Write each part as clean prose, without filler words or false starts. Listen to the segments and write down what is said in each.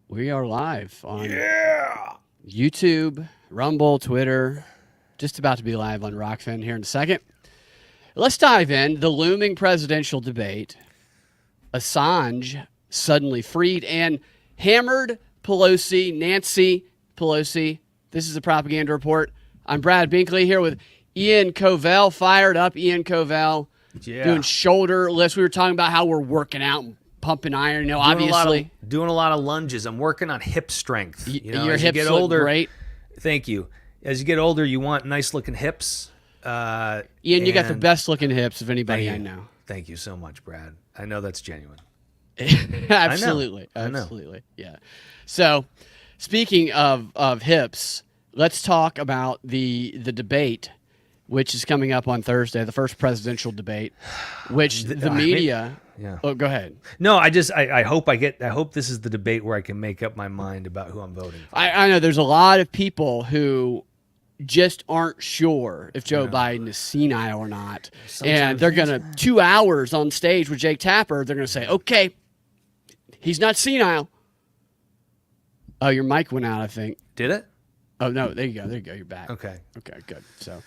We are live on YouTube, Rumble, Twitter. Just about to be live on Rockfin here in a second. Let's dive in. The looming presidential debate. Assange suddenly freed and hammered Pelosi, Nancy Pelosi. This is a propaganda report. I'm Brad Binkley here with Ian Covell. Fired up Ian Covell. Doing shoulder lifts. We were talking about how we're working out and pumping iron, obviously. Doing a lot of lunges. I'm working on hip strength. Your hips look great. Thank you. As you get older, you want nice-looking hips. Ian, you got the best-looking hips of anybody I know. Thank you so much, Brad. I know that's genuine. Absolutely. I know. Absolutely. Yeah. So, speaking of hips, let's talk about the debate, which is coming up on Thursday, the first presidential debate, which the media... Yeah. Oh, go ahead. No, I hope this is the debate where I can make up my mind about who I'm voting for. I know there's a lot of people who just aren't sure if Joe Biden is senile or not. And they're going to 2 hours on stage with Jake Tapper. They're going to say, okay, he's not senile. Oh, your mic went out, I think. Did it? Oh, no, there you go. There you go. You're back. Okay, good. So,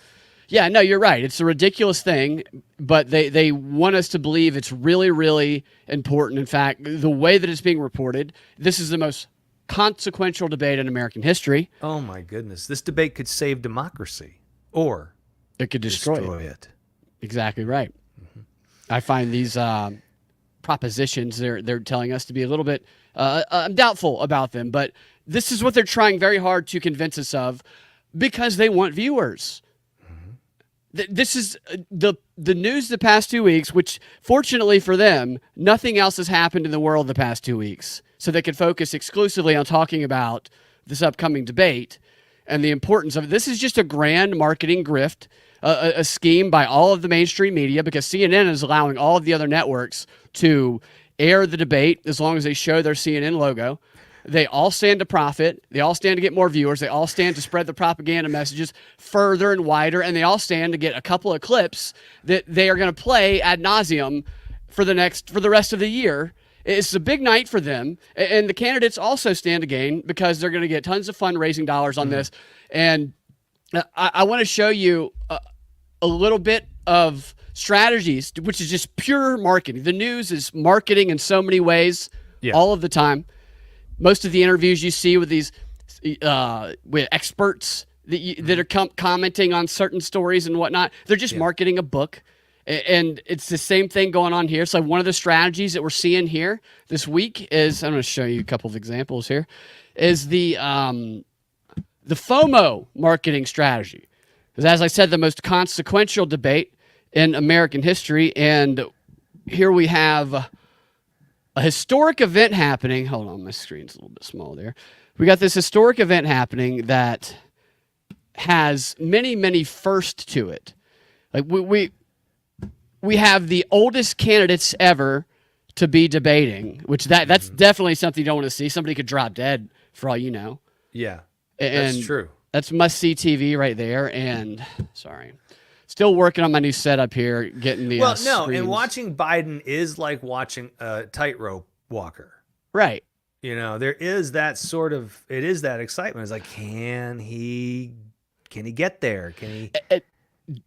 yeah, no, you're right. It's a ridiculous thing, but they want us to believe it's really, really important. In fact, the way that it's being reported, this is the most consequential debate in American history. Oh, my goodness. This debate could save democracy, or it could destroy it. Exactly right. Mm-hmm. I find these propositions they're telling us to be a little bit I'm doubtful about them, but this is what they're trying very hard to convince us of because they want viewers. This is the news the past 2 weeks, which fortunately for them, nothing else has happened in the world the past 2 weeks. So they can focus exclusively on talking about this upcoming debate and the importance of it. This is just a grand marketing grift, a scheme by all of the mainstream media because CNN is allowing all of the other networks to air the debate as long as they show their CNN logo. They all stand to profit. They all stand to get more viewers. They all stand to spread the propaganda messages further and wider. And they all stand to get a couple of clips that they are going to play ad nauseum for the rest of the year. It's a big night for them. And the candidates also stand to gain because they're going to get tons of fundraising dollars on this. And I want to show you a little bit of strategies, which is just pure marketing. The news is marketing in so many ways all of the time. Most of the interviews you see with these with experts that are commenting on certain stories and whatnot, they're just marketing a book. And it's the same thing going on here. So one of the strategies that we're seeing here this week is, I'm going to show you a couple of examples here, is the FOMO marketing strategy. Because as I said, the most consequential debate in American history. And here we have a historic event happening. Hold on, my screen's a little bit small there. We got this historic event happening that has many, many firsts to it. Like we have the oldest candidates ever to be debating, which that's definitely something you don't want to see. Somebody could drop dead for all you know. Yeah, and that's true. That's must-see TV right there. And sorry. Still working on my new setup here, getting the screens. And watching Biden is like watching a tightrope walker. Right. There is that it is that excitement. It's like, can he get there? Can he?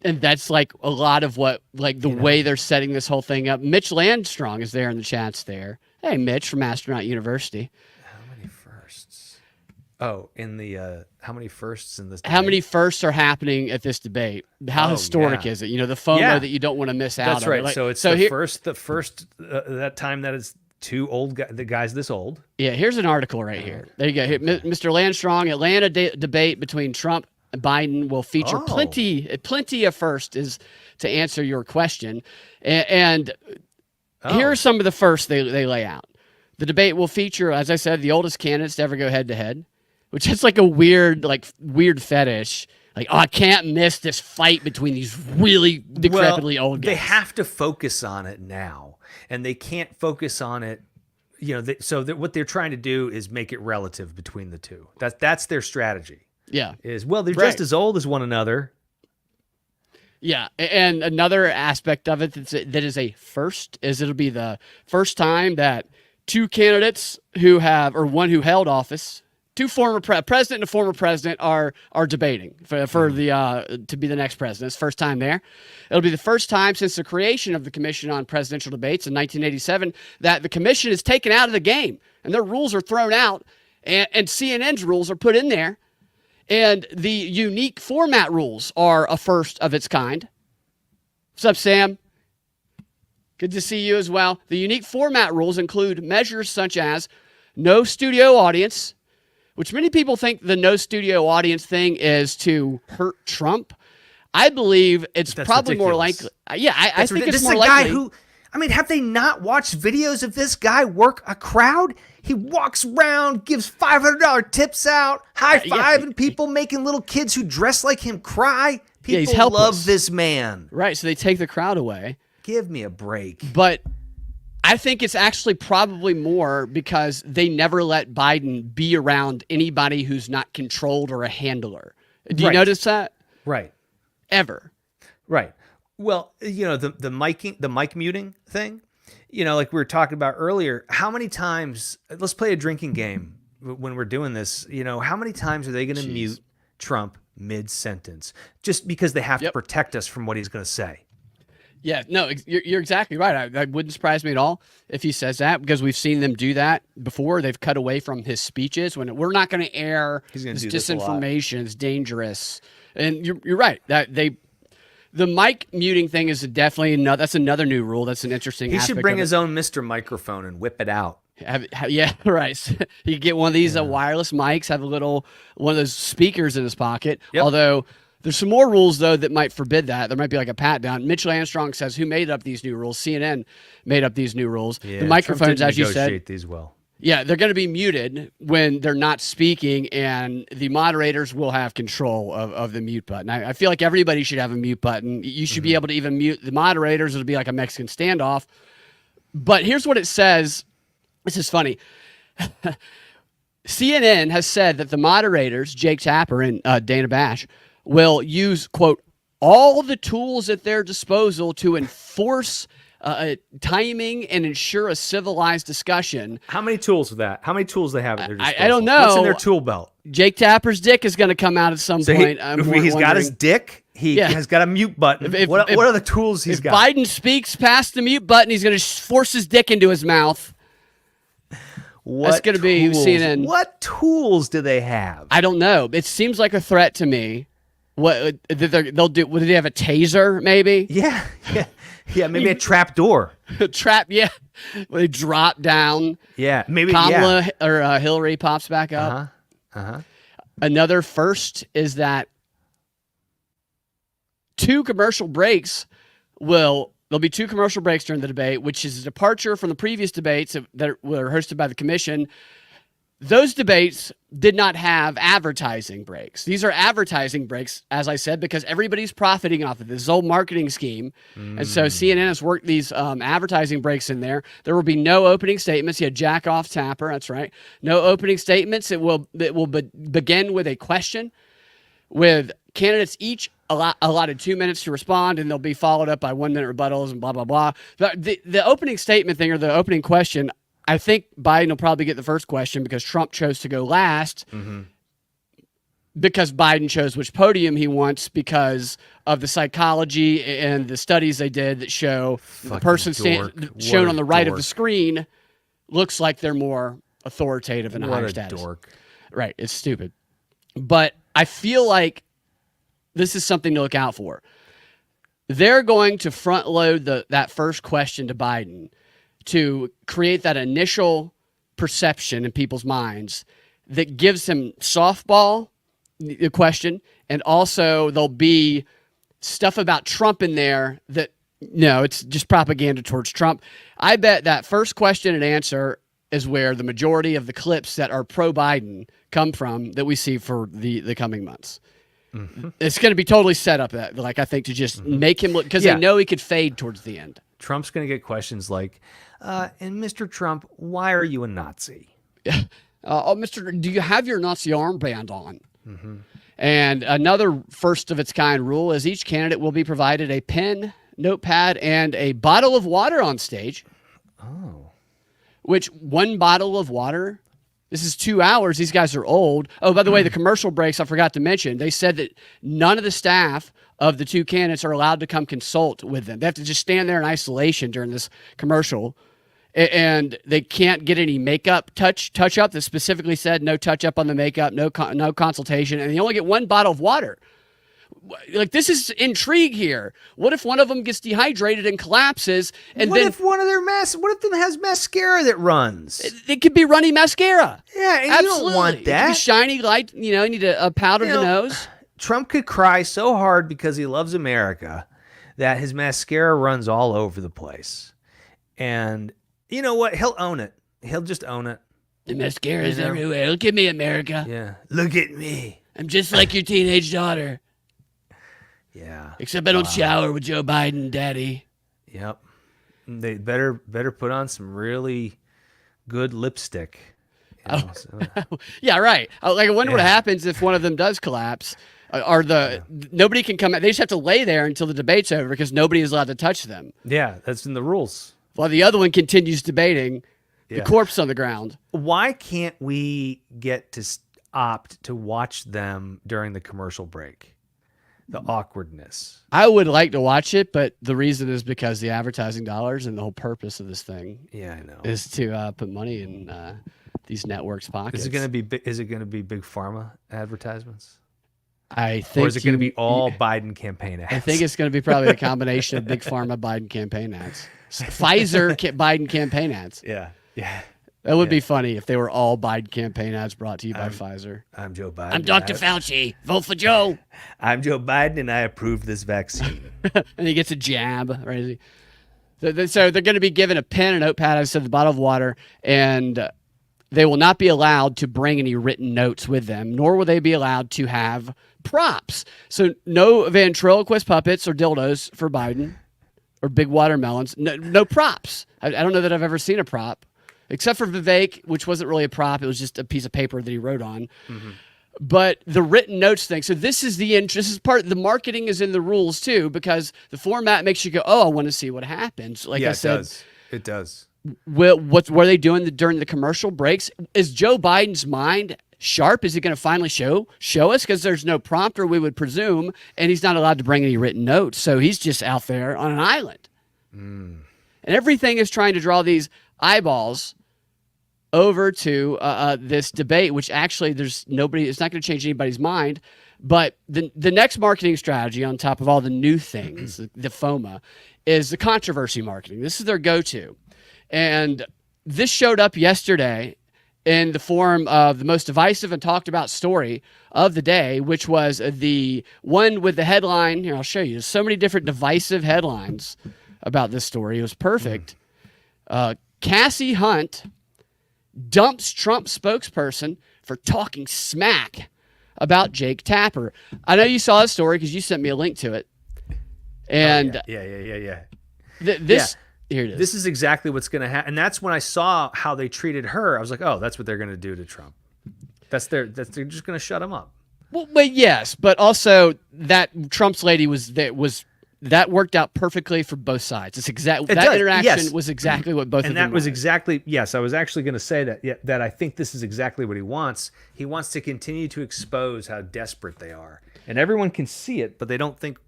And that's like a lot of what, like the way they're setting this whole thing up. Mitch Landstrong is there in the chats there. Hey, Mitch from Astronaut University. How many firsts? Oh, in the how many firsts in this debate? How many firsts are happening at this debate? How historic is it? The FOMO that you don't want to miss out on. That's right. So it's the first that time that it's two old guys, the guys this old. Yeah, here's an article right here. There you go. Mr. Landstrong, Atlanta debate between Trump and Biden will feature plenty of firsts is to answer your question. And here are some of the firsts they lay out. The debate will feature, as I said, the oldest candidates to ever go head-to-head, which is like a weird fetish. Like, I can't miss this fight between these really decrepitly old guys. They have to focus on it now, and they can't focus on it. What they're trying to do is make it relative between the two. That's their strategy. Yeah. They're just as old as one another. Yeah, and another aspect of it that is a first is it'll be the first time that two candidates who have, or one who held office, two former president and a former president are debating for the to be the next president. It's first time there. It'll be the first time since the creation of the Commission on Presidential Debates in 1987 that the commission is taken out of the game and their rules are thrown out, and CNN's rules are put in there, and the unique format rules are a first of its kind. What's up, Sam? Good to see you as well. The unique format rules include measures such as no studio audience, which many people think the no studio audience thing is to hurt Trump. I believe it's probably ridiculous. More likely. Yeah, I think it's more likely. This is a guy who, I mean, have they not watched videos of this guy work a crowd? He walks around, gives $500 tips out, high-fiving people, making little kids who dress like him cry. People love this man. Right, so they take the crowd away. Give me a break. But I think it's actually probably more because they never let Biden be around anybody who's not controlled or a handler. Do you notice that? Right. Ever. Right. Well, you know, the mic muting thing, you know, like we were talking about earlier, how many times, let's play a drinking game when we're doing this, you know, how many times are they going to mute Trump mid-sentence just because they have to protect us from what he's going to say? Yeah, no, you're exactly right. That wouldn't surprise me at all if he says that, because we've seen them do that before. They've cut away from his speeches when we're not going to air this disinformation. It's dangerous. And you're right. The mic muting thing is definitely that's another new rule. That's an interesting aspect. He should bring his own Mr. Microphone and whip it out. Yeah, right. You could get one of these wireless mics, have one of those speakers in his pocket. Yep. Although there's some more rules, though, that might forbid that. There might be like a pat down. Mitchell Armstrong says, who made up these new rules? CNN made up these new rules. Yeah, the microphones, as you said. Negotiate these well. Yeah, they're going to be muted when they're not speaking, and the moderators will have control of the mute button. I feel like everybody should have a mute button. You should be able to even mute the moderators. It'll be like a Mexican standoff. But here's what it says. This is funny. CNN has said that the moderators, Jake Tapper and Dana Bash, will use, quote, all the tools at their disposal to enforce timing and ensure a civilized discussion. How many tools are that? How many tools they have at their disposal? I don't know. What's in their tool belt? Jake Tapper's dick is going to come out at some point. He's got his dick. He has got a mute button. What are the tools he's got? If Biden speaks past the mute button, he's going to force his dick into his mouth. That's going to be CNN. What tools do they have? I don't know. It seems like a threat to me. What they'll do? Do they have a taser? Maybe. Yeah. Maybe a trap door. Yeah. Where they drop down. Yeah, maybe. Kamala or Hillary pops back up. Another first is that there'll be two commercial breaks during the debate, which is a departure from the previous debates that were hosted by the commission. Those debates did not have advertising breaks. These are advertising breaks, as I said, because everybody's profiting off of this whole marketing scheme. And so CNN has worked these advertising breaks in there. There will be no opening statements. You had Jack Off Tapper. That's right. No opening statements. It will begin with a question with candidates each allotted 2 minutes to respond, and they'll be followed up by 1 minute rebuttals and blah, blah, blah. But the opening statement thing, or the opening question, I think Biden will probably get the first question because Trump chose to go last because Biden chose which podium he wants because of the psychology and the studies they did that show the person shown on the right of the screen looks like they're more authoritative and higher status. Dork. Right. It's stupid. But I feel like this is something to look out for. They're going to front load that first question to Biden to create that initial perception in people's minds that gives him softball, the question, and also there'll be stuff about Trump in there that, no, it's just propaganda towards Trump. I bet that first question and answer is where the majority of the clips that are pro-Biden come from that we see for the coming months. It's going to be totally set up that, like, I think, to just make him look, because they know he could fade towards the end. Trump's going to get questions like, and Mr. Trump, why are you a Nazi? Do you have your Nazi armband on? And another first of its kind rule is each candidate will be provided a pen, notepad, and a bottle of water on stage. which one bottle of water, this is 2 hours. These guys are old. Oh, by the way, the commercial breaks, I forgot to mention, they said that none of the staff of the two candidates are allowed to come consult with them. They have to just stand there in isolation during this commercial. And they can't get any makeup touch up. That specifically said no touch up on the makeup, no consultation, and they only get one bottle of water. Like, this is intrigue here. What if one of them gets dehydrated and collapses? And what if one of their what if them has mascara that runs? It could be runny mascara. Yeah, and absolutely. You don't want It that. could be shiny light. You need a powder the nose. Trump could cry so hard because he loves America that his mascara runs all over the place, and you know what? He'll own it. He'll just own it. The mascara's everywhere. Look at me, America. Yeah. Look at me. I'm just like your teenage daughter. Yeah. Except I don't shower with Joe Biden, Daddy. Yep. They better put on some really good lipstick. Yeah, right. Like, I wonder what happens if one of them does collapse. Nobody can come out. They just have to lay there until the debate's over because nobody is allowed to touch them. Yeah, that's in the rules. While the other one continues debating the corpse on the ground. Why can't we get to opt to watch them during the commercial break? The awkwardness. I would like to watch it, but the reason is because the advertising dollars and the whole purpose of this thing I know. is to put money in these networks' pockets. Is it going to be big pharma advertisements? I think. Or is it going to be all Biden campaign ads? I think it's going to be probably a combination of big pharma Biden campaign ads. Pfizer Biden campaign ads. Yeah. That would be funny if they were all Biden campaign ads brought to you by Pfizer. I'm Joe Biden. I'm Dr. Fauci. Vote for Joe. I'm Joe Biden, and I approve this vaccine. And he gets a jab, right? So they're going to be given a pen, a notepad, I said, the bottle of water, and they will not be allowed to bring any written notes with them, nor will they be allowed to have props. So no ventriloquist puppets or dildos for Biden or big watermelons. No props. I don't know that I've ever seen a prop. Except for Vivek, which wasn't really a prop. It was just a piece of paper that he wrote on. Mm-hmm. But the written notes thing. So this is this is part, the marketing is in the rules too, because the format makes you go, oh, I want to see what happens. Like I said, it does. What were they doing during the commercial breaks? Is Joe Biden's mind sharp? Is he going to finally show us? Because there's no prompter, we would presume, and he's not allowed to bring any written notes. So he's just out there on an island. And everything is trying to draw these eyeballs over to this debate, which actually it's not going to change anybody's mind. But the next marketing strategy on top of all the new things, the FOMA, is the controversy marketing. This is their go-to. And this showed up yesterday in the form of the most divisive and talked about story of the day, which was the one with the headline. Here, I'll show you. There's so many different divisive headlines about this story. It was perfect. Cassie Hunt dumps Trump spokesperson for talking smack about Jake Tapper. I know you saw this story because you sent me a link to it. And yeah. Here it is. This is exactly what's going to happen. And that's when I saw how they treated her. I was like, oh, that's what they're going to do to Trump. They're just going to shut him up. Well, yes, but also that Trump's lady that worked out perfectly for both sides. It's interaction was exactly what both of them And that was wanted. exactly, yes, I was actually going to say that, that I think this is exactly what he wants. He wants to continue to expose how desperate they are. And everyone can see it, but they don't think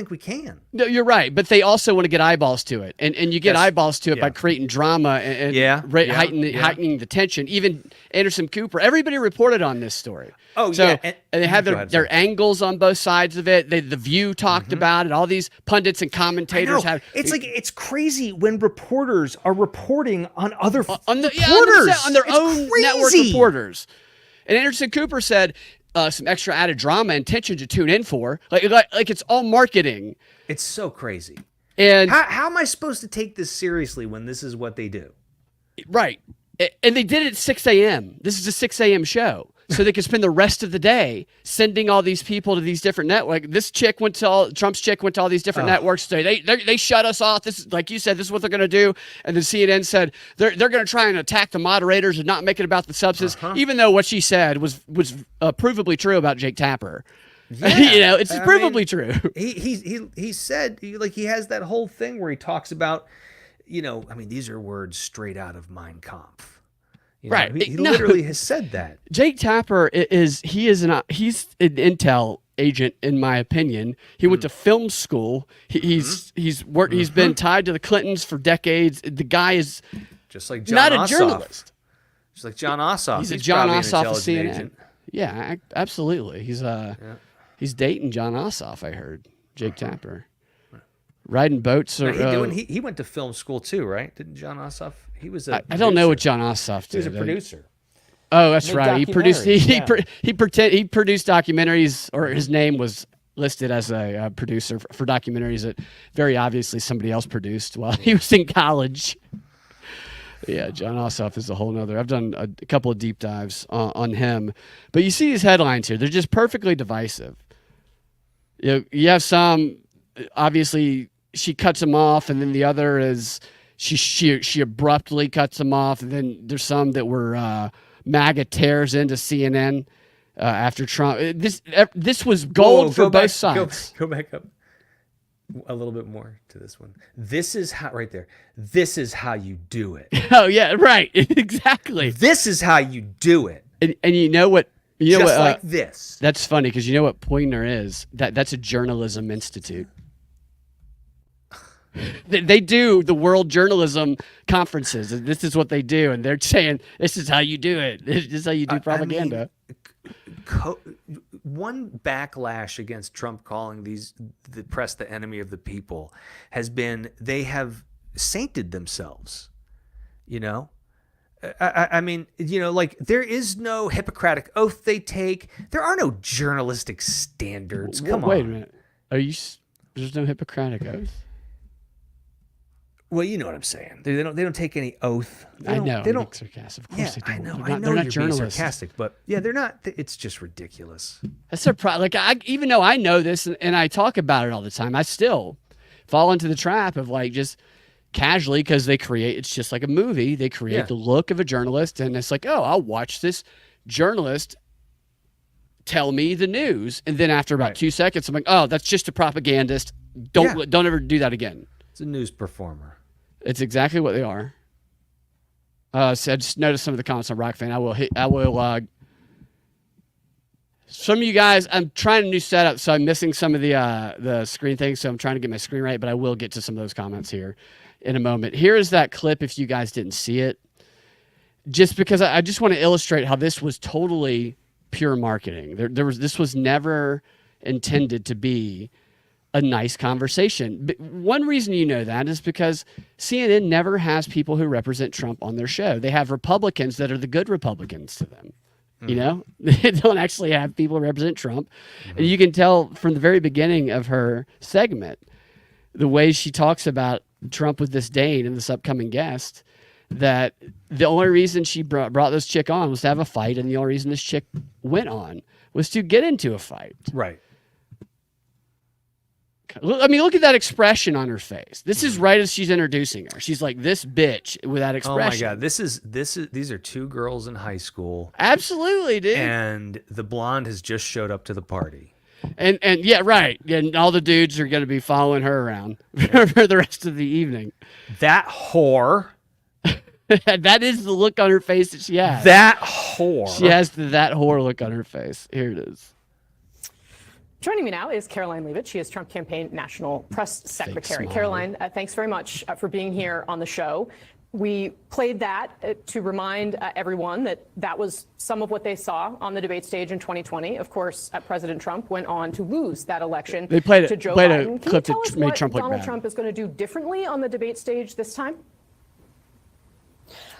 we can. No, you're right, but they also want to get eyeballs to it, and you get eyeballs to it by creating drama and heightening the tension. Even Anderson Cooper, everybody reported on this story. Oh, so, yeah, and they have their angles on both sides of it. The View talked about it. All these pundits and commentators have. It's crazy when reporters are reporting on other reporters on their own network reporters. And Anderson Cooper said, some extra added drama and tension to tune in for. Like it's all marketing. It's so crazy. And how am I supposed to take this seriously when this is what they do? Right. And they did it at 6 a.m. This is a 6 a.m. show. So they could spend the rest of the day sending all these people to these different networks. Trump's chick went to all these different networks today. They shut us off. This is, like you said, this is what they're going to do. And then CNN said they're going to try and attack the moderators and not make it about the substance, even though what she said was provably true about Jake Tapper. Yeah. It's provably true. He said, like, he has that whole thing where he talks about, I mean, these are words straight out of Mein Kampf. Right. He literally has said that. Jake Tapper he's an intel agent, in my opinion. He went to film school. He's been tied to the Clintons for decades. The guy is just like John not Ossoff. A journalist. Just like John Ossoff. He's a John Ossoff of CNN. Agent. Yeah, absolutely. He's dating John Ossoff, I heard. Jake Tapper. Riding boats. He went to film school too, right? Didn't John Ossoff? He was I don't know what John Ossoff did. He was a producer. Oh, that's right. He produced he produced documentaries, or his name was listed as a producer for documentaries that very obviously somebody else produced while he was in college. Yeah, John Ossoff is a whole nother. I've done a couple of deep dives on him, but you see these headlines here; they're just perfectly divisive. You have some, obviously, she cuts him off, and then the other is she abruptly cuts him off, and then there's some that were MAGA tears into CNN after Trump. This was gold for both sides. Go back up a little bit more to this one. This is how, right there. This is how you do it. Oh yeah, right, exactly. This is how you do it. And you know what? Like this. That's funny because you know what Poynter is? That's a journalism institute. They do the World Journalism Conferences, and this is what they do, and they're saying this is how you do it. This is how you do propaganda. One backlash against Trump calling the press the enemy of the people has been they have sainted themselves. I mean, like there is no Hippocratic oath they take. There are no journalistic standards. Come on. Wait a minute. There's no Hippocratic oath? Well, you know what I'm saying. They don't take any oath. I know. They don't. Sarcastic. Of course they don't. I know they're not you're journalists. being sarcastic, but yeah, they're not. It's just ridiculous. That's their problem. Like even though I know this and I talk about it all the time, I still fall into the trap of like just casually, because it's just like a movie. They create the look of a journalist, and it's like, oh, I'll watch this journalist tell me the news, and then after about 2 seconds, I'm like, oh, that's just a propagandist. Don't ever do that again. It's a news performer. It's exactly what they are. So I just noticed some of the comments on Rock Fan. I will. Some of you guys, I'm trying a new setup, so I'm missing some of the screen things. So I'm trying to get my screen right, but I will get to some of those comments here in a moment. Here is that clip if you guys didn't see it. Just because I just want to illustrate how this was totally pure marketing. This was never intended to be a nice conversation. But one reason you know that is because CNN never has people who represent Trump on their show. They have Republicans that are the good Republicans to them. They don't actually have people who represent Trump. And you can tell from the very beginning of her segment, the way she talks about Trump with disdain and this upcoming guest, that the only reason she brought this chick on was to have a fight, and the only reason this chick went on was to get into a fight. Right. I mean, look at that expression on her face. This is right as she's introducing her. She's like, this bitch with that expression. Oh my God. These are two girls in high school. Absolutely, dude. And the blonde has just showed up to the party. And yeah, right. And all the dudes are going to be following her around for the rest of the evening. That whore. That is the look on her face that she has. That whore. She has that whore look on her face. Here it is. Joining me now is Caroline Leavitt. She is Trump campaign national press secretary. Thanks, Caroline, thanks very much for being here on the show. We played that to remind everyone that was some of what they saw on the debate stage in 2020. Of course, President Trump went on to lose that election to Joe Biden. A clip Can you tell us that made what Trump look Donald bad. Trump is going to do differently on the debate stage this time?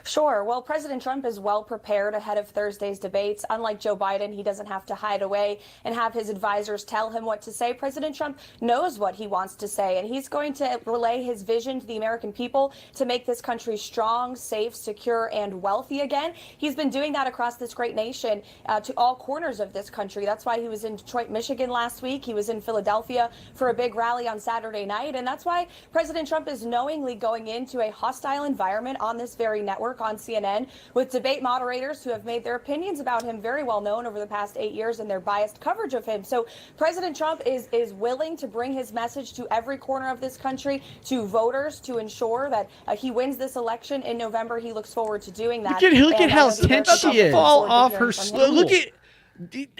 Sure. Well, President Trump is well prepared ahead of Thursday's debates. Unlike Joe Biden, he doesn't have to hide away and have his advisors tell him what to say. President Trump knows what he wants to say, and he's going to relay his vision to the American people to make this country strong, safe, secure, and wealthy again. He's been doing that across this great nation to all corners of this country. That's why he was in Detroit, Michigan last week. He was in Philadelphia for a big rally on Saturday night. And that's why President Trump is knowingly going into a hostile environment on this very network work on CNN with debate moderators who have made their opinions about him very well known over the past 8 years and their biased coverage of him. So President Trump is willing to bring his message to every corner of this country, to voters, to ensure that he wins this election in November. He looks forward to doing that. Look at how tense she is. Fall off her stool. Look at,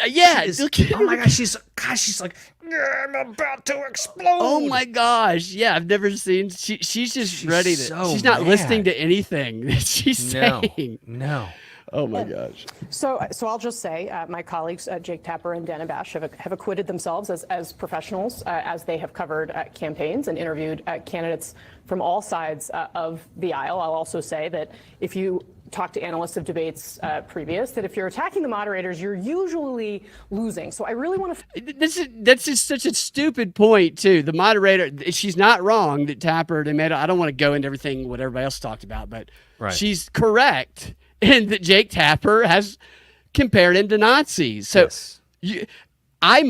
yeah. Oh my gosh, she's like, I'm about to explode. Oh my gosh, yeah. I've never seen. She's just ready to. so She's not mad. listening to anything that she's saying. No. Oh my gosh. So I'll just say my colleagues Jake Tapper and Dana Bash have acquitted themselves as professionals as they have covered campaigns and interviewed candidates from all sides of the aisle. I'll also say that if you talk to analysts of debates previous, that if you're attacking the moderators, you're usually losing. So I really want to. That's just such a stupid point too. The moderator, she's not wrong that Tapper. I don't want to go into everything what everybody else talked about, but she's correct. And that Jake Tapper has compared him to Nazis. So I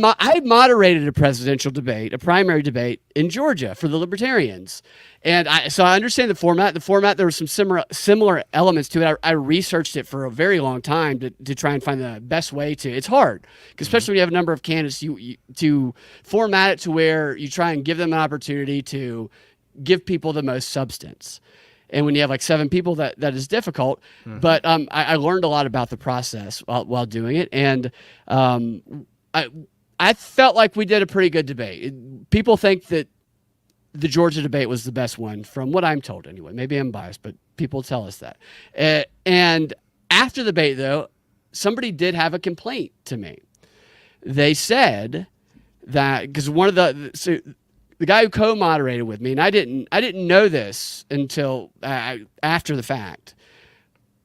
moderated a presidential debate, a primary debate in Georgia for the Libertarians. And so I understand the format. There were some similar elements to it. I researched it for a very long time to try and find the best way to. It's hard, especially when you have a number of candidates. You to format it to where you try and give them an opportunity to give people the most substance. And when you have like 7 people, that is difficult. But I learned a lot about the process while doing it, and I felt like we did a pretty good debate. People think that the Georgia debate was the best one, from what I'm told anyway. Maybe I'm biased, but people tell us that. And after the debate, though, somebody did have a complaint to me. They said that because the guy who co-moderated with me, and I didn't know this until after the fact,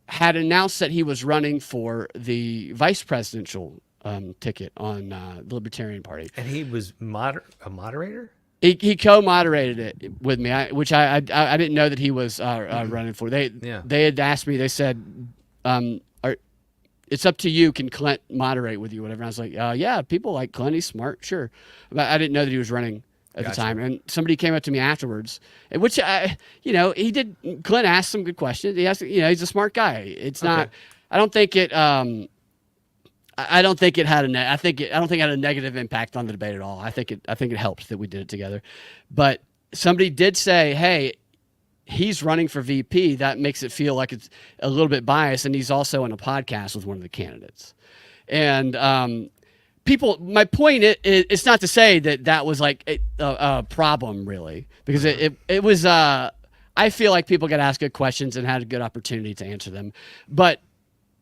had announced that he was running for the vice presidential ticket on the Libertarian Party. And he was a moderator? He co-moderated it with me, which I didn't know that he was running for. They had asked me. They said, "It's up to you. Can Clint moderate with you?" Whatever. And I was like, "Yeah, people like Clint. He's smart, sure." But I didn't know that he was running at the time. And somebody came up to me afterwards, which he did. Clint asked some good questions. He asked, he's a smart guy. It's not. I don't think it. I don't think it had I don't think it had a negative impact on the debate at all. I think it helped that we did it together. But somebody did say, "Hey, he's running for VP." That makes it feel like it's a little bit biased, and he's also on a podcast with one of the candidates. And my point is, it's not to say that was like a problem really, because it was. I feel like people got asked good questions and had a good opportunity to answer them, but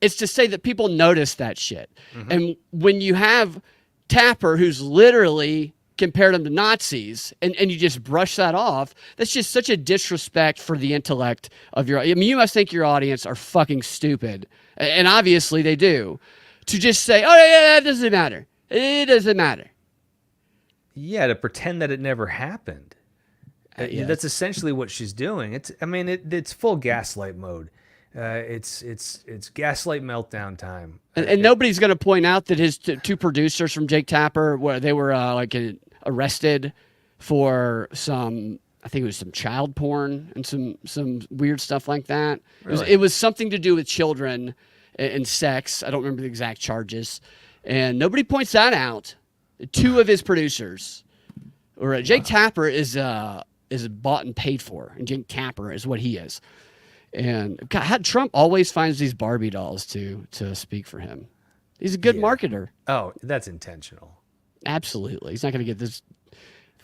it's to say that people notice that shit. And when you have Tapper, who's literally compared them to Nazis, and you just brush that off, that's just such a disrespect for the intellect of you must think your audience are fucking stupid. And obviously they do. To just say, "Oh yeah, it doesn't matter. It doesn't matter." Yeah, to pretend that it never happened. That's essentially what she's doing. It's full gaslight mode. It's gaslight meltdown time. And nobody's going to point out that his two producers from Jake Tapper, they were arrested for some, I think it was some child porn and some weird stuff like that. Really? It was something to do with children and sex. I don't remember the exact charges. And nobody points that out. 2 of his producers, Jake Tapper is bought and paid for, and Jake Tapper is what he is. And God, Trump always finds these Barbie dolls to speak for him. He's a good marketer. Oh, that's intentional. Absolutely. He's not going to get this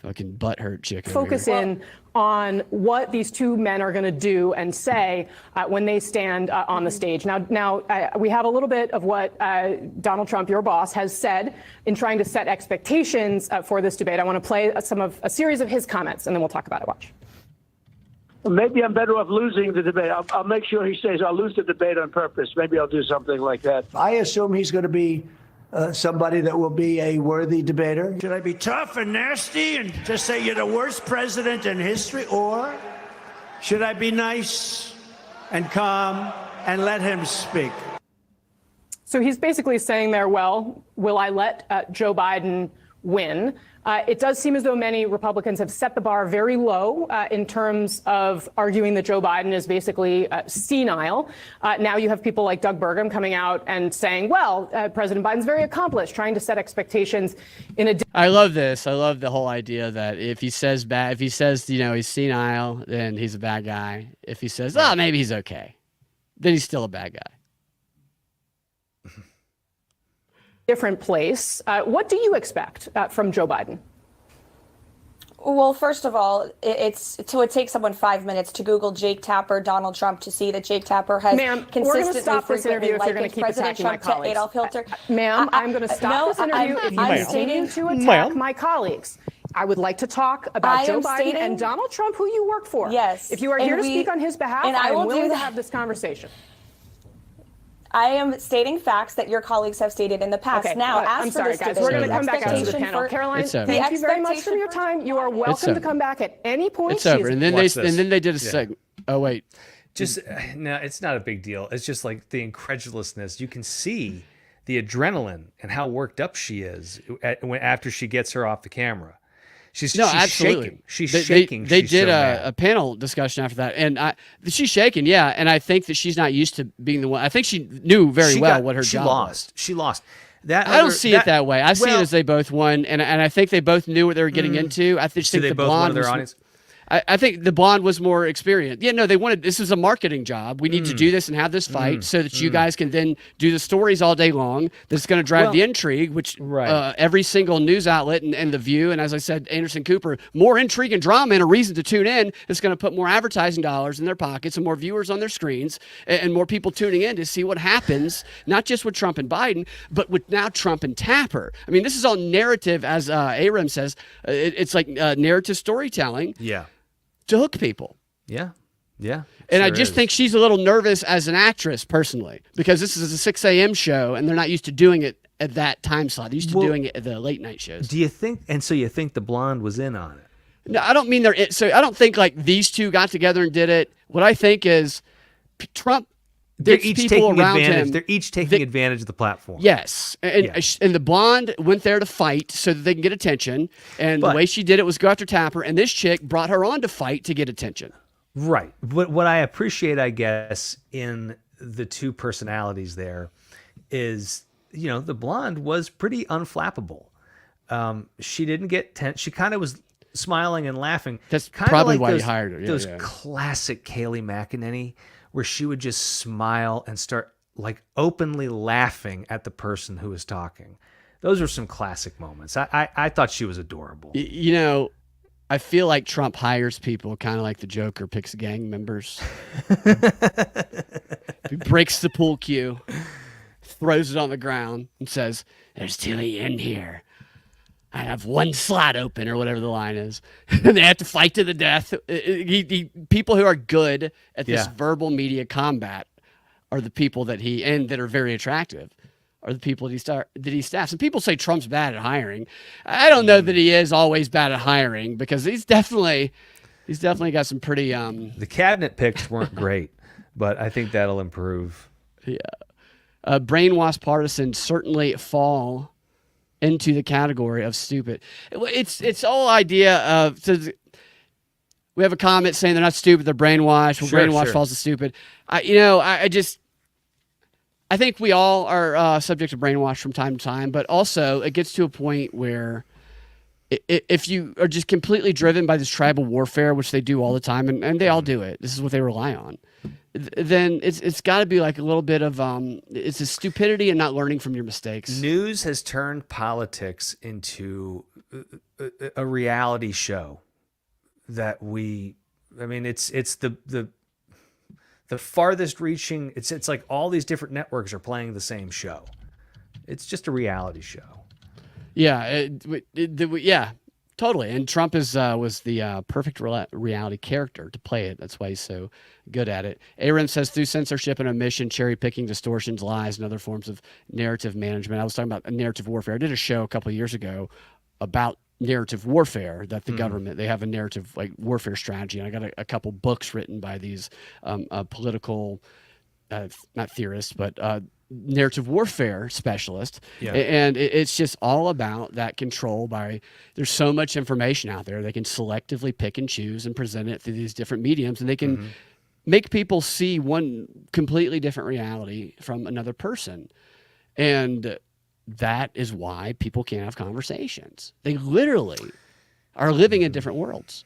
fucking butthurt chick. Focus in on what these 2 men are going to do and say when they stand on the stage. Now, we have a little bit of what Donald Trump, your boss, has said in trying to set expectations for this debate. I want to play a series of his comments, and then we'll talk about it. Watch. Maybe I'm better off losing the debate. I'll make sure he says I'll lose the debate on purpose. Maybe I'll do something like that. I assume he's going to be somebody that will be a worthy debater. Should I be tough and nasty and just say you're the worst president in history? Or should I be nice and calm and let him speak? So he's basically saying there, well, will I let Joe Biden win. It does seem as though many Republicans have set the bar very low in terms of arguing that Joe Biden is basically senile. Now you have people like Doug Burgum coming out and saying, well, President Biden's very accomplished, trying to set expectations in a... I love this. I love the whole idea that if he says, he's senile, then he's a bad guy. If he says, oh, maybe he's okay, then he's still a bad guy. different place. What do you expect from Joe Biden? Well, first of all, it takes someone 5 minutes to Google Jake Tapper, Donald Trump, to see that Jake Tapper has consistently stop this interview if you're going to keep President attacking my Trump to colleagues. Adolf Hitler. Ma'am, I'm going to stop this interview if you continue to attack my colleagues. I would like to talk about Joe Biden and Donald Trump, who you work for. Yes. If you are here to speak on his behalf, I am willing to have this conversation. I am stating facts that your colleagues have stated in the past. Okay, now, I'm sorry, guys. We're going to come back out to the panel. Caroline, thank you very much for your time. You are welcome to come back at any point. It's over. And then they did a segment. Oh wait, just no, it's not a big deal. It's just like the incredulousness. You can see the adrenaline and how worked up she is after she gets her off the camera. She's absolutely shaking. She's shaking. They did a panel discussion after that, and she's shaking, yeah. And I think that she's not used to being the one. I think she knew very well what her job was. She lost. That I don't see it that way. I see it as they both won, and I think they both knew what they were getting into. I think the blonde was. I think the blonde was more experienced. Yeah, no, they wanted, this is a marketing job. We need to do this and have this fight so that you guys can then do the stories all day long. That's going to drive the intrigue, which every single news outlet and The View, and as I said, Anderson Cooper, more intrigue and drama and a reason to tune in. It's going to put more advertising dollars in their pockets and more viewers on their screens and more people tuning in to see what happens, not just with Trump and Biden, but with now Trump and Tapper. I mean, this is all narrative, as Aram says. It's like narrative storytelling. Yeah. To hook people. Yeah. Yeah. And I just think she's a little nervous as an actress, personally, because this is a 6 a.m. show and they're not used to doing it at that time slot. They're used to doing it at the late night shows. Do you think, and so you think the blonde was in on it? No, I don't mean so I don't think like these two got together and did it. What I think is Trump, they're each taking advantage. They're each taking advantage of the platform. Yes, and the blonde went there to fight so that they can get attention. And the way she did it was go after Tapper, and this chick brought her on to fight to get attention. Right. What I appreciate, I guess, in the two personalities there is, the blonde was pretty unflappable. She didn't get tense. She kind of was smiling and laughing. That's kinda probably like why he hired her. Those classic Kayleigh McEnany, where she would just smile and start like openly laughing at the person who was talking. Those were some classic moments. I thought she was adorable. I feel like Trump hires people kind of like the Joker picks gang members. He breaks the pool cue, throws it on the ground, and says, "There's too many in here. I have one slot open," or whatever the line is. And they have to fight to the death. People who are good at this verbal media combat are the people that that are very attractive, are the people that he staffs. And people say Trump's bad at hiring. I don't know that he is always bad at hiring, because he's definitely got some pretty the cabinet picks weren't great, but I think that'll improve. Yeah. Brainwash partisans certainly fall into the category of stupid. It's all idea of, we have a comment saying they're not stupid, they're brainwashed. Well, brainwash falls to stupid. I think we all are subject to brainwash from time to time, but also it gets to a point where if you are just completely driven by this tribal warfare, which they do all the time, and they all do it, this is what they rely on, then it's got to be like a little bit of it's a stupidity and not learning from your mistakes. News has turned politics into a reality show that it's the farthest reaching. It's like all these different networks are playing the same show. It's just a reality show. Yeah, yeah, totally. And Trump was the perfect reality character to play it. That's why he's so good at it. Aram says, through censorship and omission, cherry picking, distortions, lies, and other forms of narrative management. I was talking about narrative warfare. I did a show a couple of years ago about narrative warfare, that the government, they have a narrative like warfare strategy. And I got a couple books written by these political, not theorists, but narrative warfare specialist. Yeah. And it's just all about that control by, there's so much information out there. They can selectively pick and choose and present it through these different mediums, and they can make people see one completely different reality from another person. And that is why people can't have conversations. They literally are living in different worlds.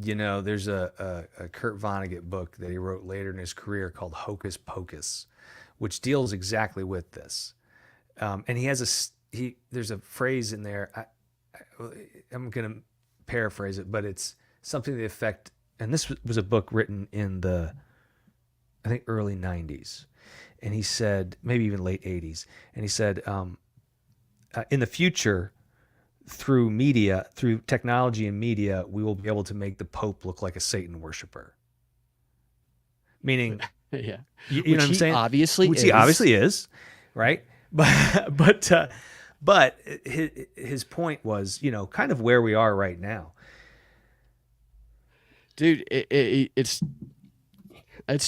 You know, there's a Kurt Vonnegut book that he wrote later in his career called Hocus Pocus, which deals exactly with this. And he has there's a phrase in there. I'm going to paraphrase it, but it's something to the effect. And this was a book written in the, I think, early 90s. And he said, maybe even late 80s. And he said, in the future, through media, through technology and media, we will be able to make the Pope look like a Satan worshiper. Meaning, Yeah. you know what I'm saying? Which he obviously is, right? But his point was, you know, kind of where we are right now. Dude, it's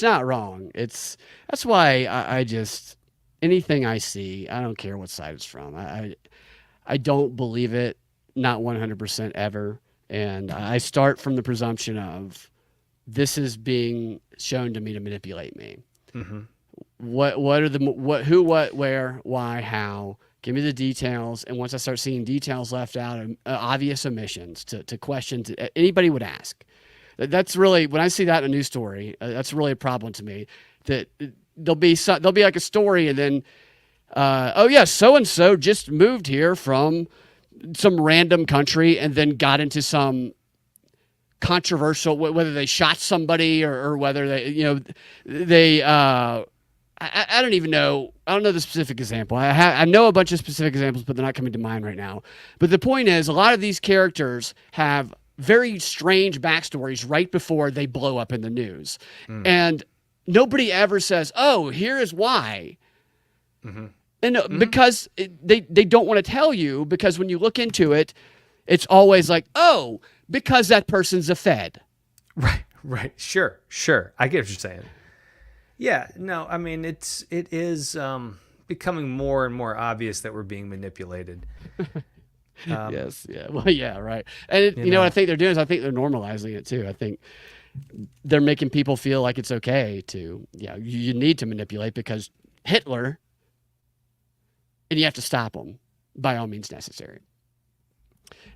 not wrong. That's why I just, anything I see, I don't care what side it's from. I don't believe it, not 100% ever. And I start from the presumption of, this is being shown to me to manipulate me. Mm-hmm. Who, what, where, why, how? Give me the details. And once I start seeing details left out, obvious omissions to questions anybody would ask. That's really, when I see that in a news story, that's really a problem to me. That there'll be like a story, and then, oh yeah, so and so just moved here from some random country, and then got into some controversial, whether they shot somebody or whether they, I don't even know. I don't know the specific example. I know a bunch of specific examples, but they're not coming to mind right now. But the point is, a lot of these characters have very strange backstories right before they blow up in the news. And nobody ever says, oh, here is why. Mm-hmm. And because they don't want to tell you, because when you look into it, it's always like, oh, because that person's a Fed. Right. Sure. I get what you're saying. Yeah, no, I mean, it is becoming more and more obvious that we're being manipulated. Yes. Yeah. Well, yeah. Right. And you know what I think they're doing is, I think they're normalizing it too. I think they're making people feel like it's okay to, you need to manipulate because Hitler, and you have to stop him by all means necessary.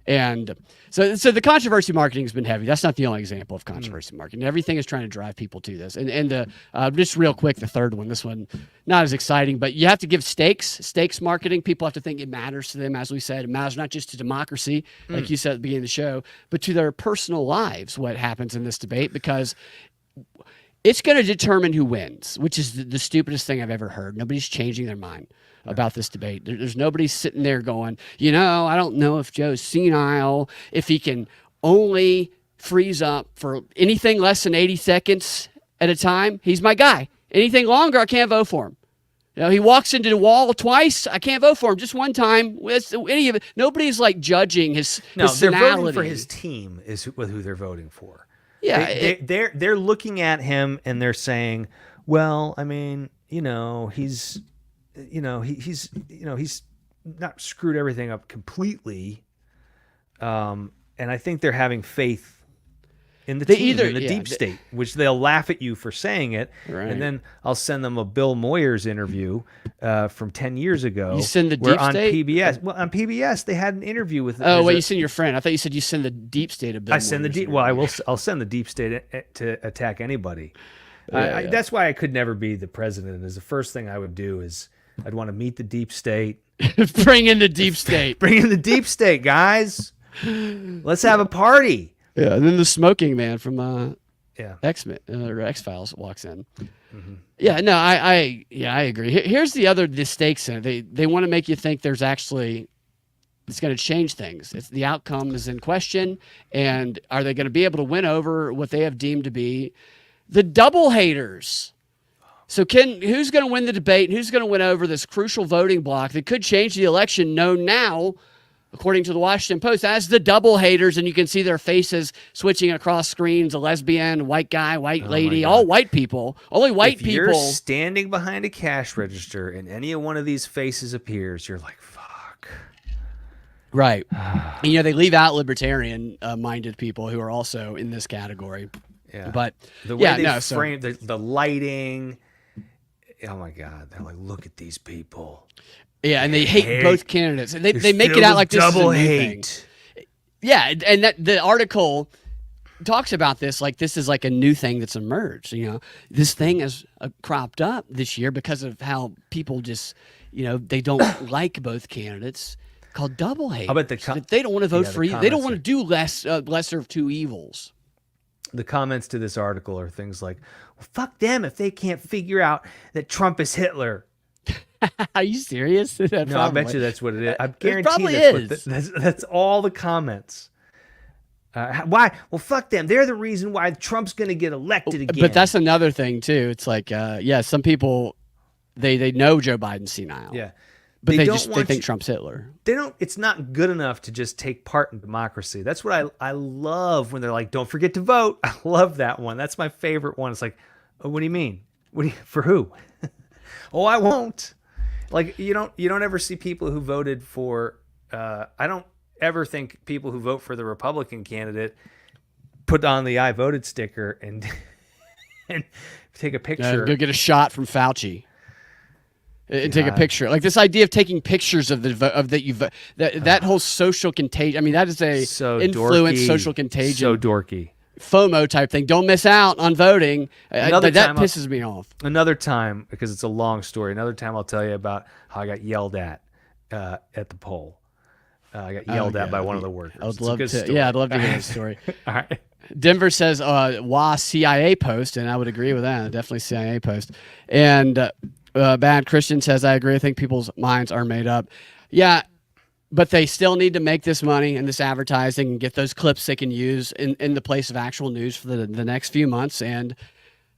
And so the controversy marketing has been heavy. That's not the only example of controversy marketing. Everything is trying to drive people to this. And just real quick, the third one, this one, not as exciting, but you have to give stakes marketing. People have to think it matters to them. As we said, it matters not just to democracy, like you said at the beginning of the show, but to their personal lives, what happens in this debate, because it's going to determine who wins, which is the stupidest thing I've ever heard. Nobody's changing their mind about this debate. There's nobody sitting there going, I don't know if Joe's senile, if he can only freeze up for anything less than 80 seconds at a time. He's my guy. Anything longer, I can't vote for him. He walks into the wall twice, I can't vote for him. Just one time. Nobody's like judging his they're senility. voting for his team is who they're voting for. Yeah, they're looking at him and they're saying, well, I mean, he's not screwed everything up completely. And I think they're having faith in the team, in the deep state, which they'll laugh at you for saying it. Right. And then I'll send them a Bill Moyers interview from 10 years ago. You send the deep state? On PBS. Well, on PBS, they had an interview with... you send your friend. I thought you said you send the deep state of Bill Moyers. I send the deep... Well, I'll send the deep state to attack anybody. That's why I could never be the president. Is the first thing I would do is I'd want to meet the deep state. Bring in the deep state. Bring in the deep state, guys. Let's have a party. Yeah, and then the smoking man from X-Men or X-Files walks in. Mm-hmm. Yeah, no, I agree. Here's the stakes in it. They want to make you think there's actually, it's going to change things. The outcome is in question, and are they going to be able to win over what they have deemed to be the double haters? So who's going to win the debate? Who's going to win over this crucial voting block that could change the election, known now according to the Washington Post, as the double haters, and you can see their faces switching across screens, a lesbian, white guy, white lady, all white people, only white if people. You're standing behind a cash register and any one of these faces appears, you're like, fuck. Right. And, they leave out libertarian-minded people who are also in this category. Yeah. But, the way they frame the lighting, oh my God, they're like, look at these people. Yeah, and they hate both candidates. And they make it out like this double is a new hate. thing. Yeah, and that the article talks about this like this is like a new thing that's emerged. This thing has cropped up this year because of how people just, they don't like both candidates. Called double hate. I bet they don't want to vote for either. They don't want to do lesser of two evils. The comments to this article are things like, well, fuck them if they can't figure out that Trump is Hitler. Are you serious? No, I bet you that's what it is. I guarantee probably that's all the comments. Why? Well, fuck them. They're the reason why Trump's going to get elected again. But that's another thing too. It's like, some people they know Joe Biden's senile. Yeah, but they think Trump's Hitler. They don't. It's not good enough to just take part in democracy. That's what I love when they're like, "Don't forget to vote." I love that one. That's my favorite one. It's like, oh, what do you mean? For who? Oh, I won't. Like you don't ever see people who voted for. I don't ever think people who vote for the Republican candidate put on the "I voted" sticker and take a picture. Go get a shot from Fauci. And take a picture, like this idea of taking pictures of that whole social contagion. I mean, that is a influence, social contagion, so dorky, FOMO type thing. Don't miss out on voting. That pisses me off. Another time, because it's a long story. Another time, I'll tell you about how I got yelled at the poll. I got yelled at by one of the workers. I'd love to. Yeah, I'd love to hear the story. All right. Denver says, "Wah CIA post," and I would agree with that. Definitely CIA post. And Bad Christian says, "I agree. I think people's minds are made up." Yeah, but they still need to make this money and this advertising and get those clips they can use in the place of actual news for the next few months. And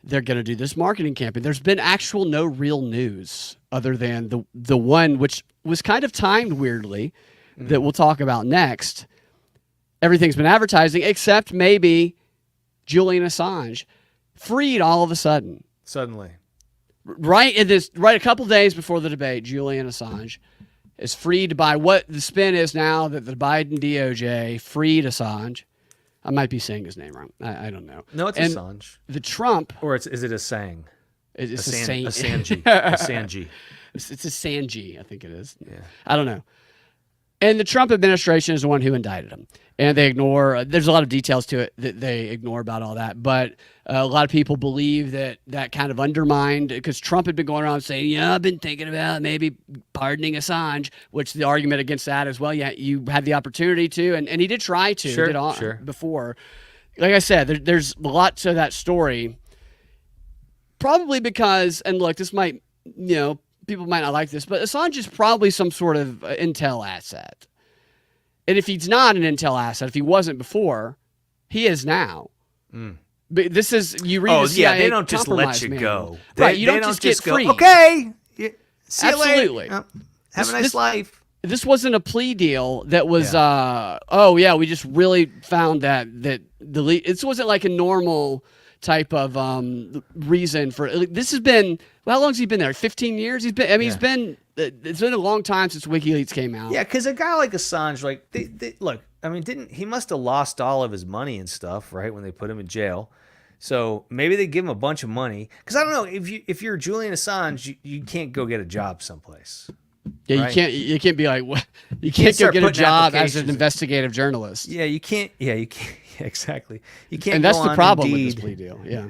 they're going to do this marketing campaign. There's been no real news other than the one which was kind of timed weirdly that we'll talk about next. Everything's been advertising except maybe Julian Assange freed all of a sudden. Suddenly. Right a couple days before the debate, Julian Assange is freed by what the spin is now that the Biden DOJ freed Assange. I might be saying his name wrong. I don't know. No, it's Assange. The Trump, or is it a saying? It's a Assange. Assange. It's a Sanji, I think it is. Yeah. I don't know. And the Trump administration is the one who indicted him. And they ignore, there's a lot of details to it that they ignore about all that. But a lot of people believe that kind of undermined, because Trump had been going around saying, I've been thinking about maybe pardoning Assange, which the argument against that is, well, yeah, you had the opportunity to, and he did try to, before. Like I said, there's a lot to that story. Probably because, and look, this might, people might not like this, but Assange is probably some sort of intel asset. And if he's not an intel asset, if he wasn't before, he is now. But this is, you read the CIA they don't just let compromise you manual. go. Right, you don't just get free. Okay, see you Absolutely. later. Have a nice life. This wasn't a plea deal that was, we just really found that this wasn't like a normal type of reason for this. Has been, well, how long has he been there? 15 years. It's been a long time since WikiLeaks came out. Yeah, because a guy like Assange, like look, I mean, he must have lost all of his money and stuff, right, when they put him in jail. So maybe they give him a bunch of money, because I don't know, if you're Julian Assange, you can't go get a job someplace. Yeah, right? you can't be like, you can't go get a job as an investigative journalist. Yeah, you can't. Yeah, you can't. Yeah, exactly. You can't. And that's go the on problem Indeed, with this plea deal. Yeah.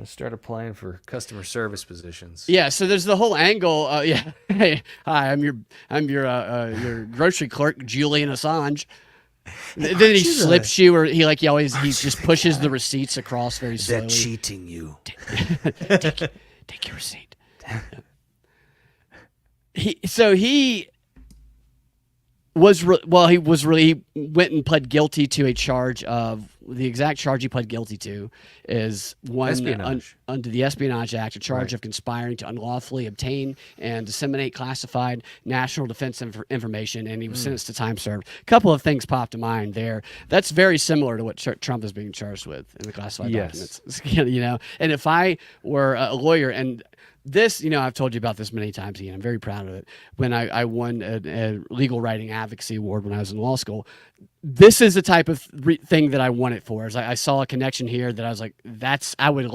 Start applying for customer service positions. Yeah, so there's the whole angle. Hey, hi, I'm your grocery clerk, Julian Assange. Then he slips you, or he just pushes the receipts across very slowly. They're cheating you. Take your receipt. He he went and pled guilty to a charge of the exact charge he pled guilty to is one Espionage. under the Espionage Act, a charge of conspiring to unlawfully obtain and disseminate classified national defense information, and he was sentenced to time served. A couple of things popped to mind there. That's very similar to what Trump is being charged with in the classified documents. And if I were a lawyer, and this, I've told you about this many times, Ian. I'm very proud of it. When I won a legal writing advocacy award when I was in law school, this is the type of thing that I won it for. Is I saw a connection here that I was like, I would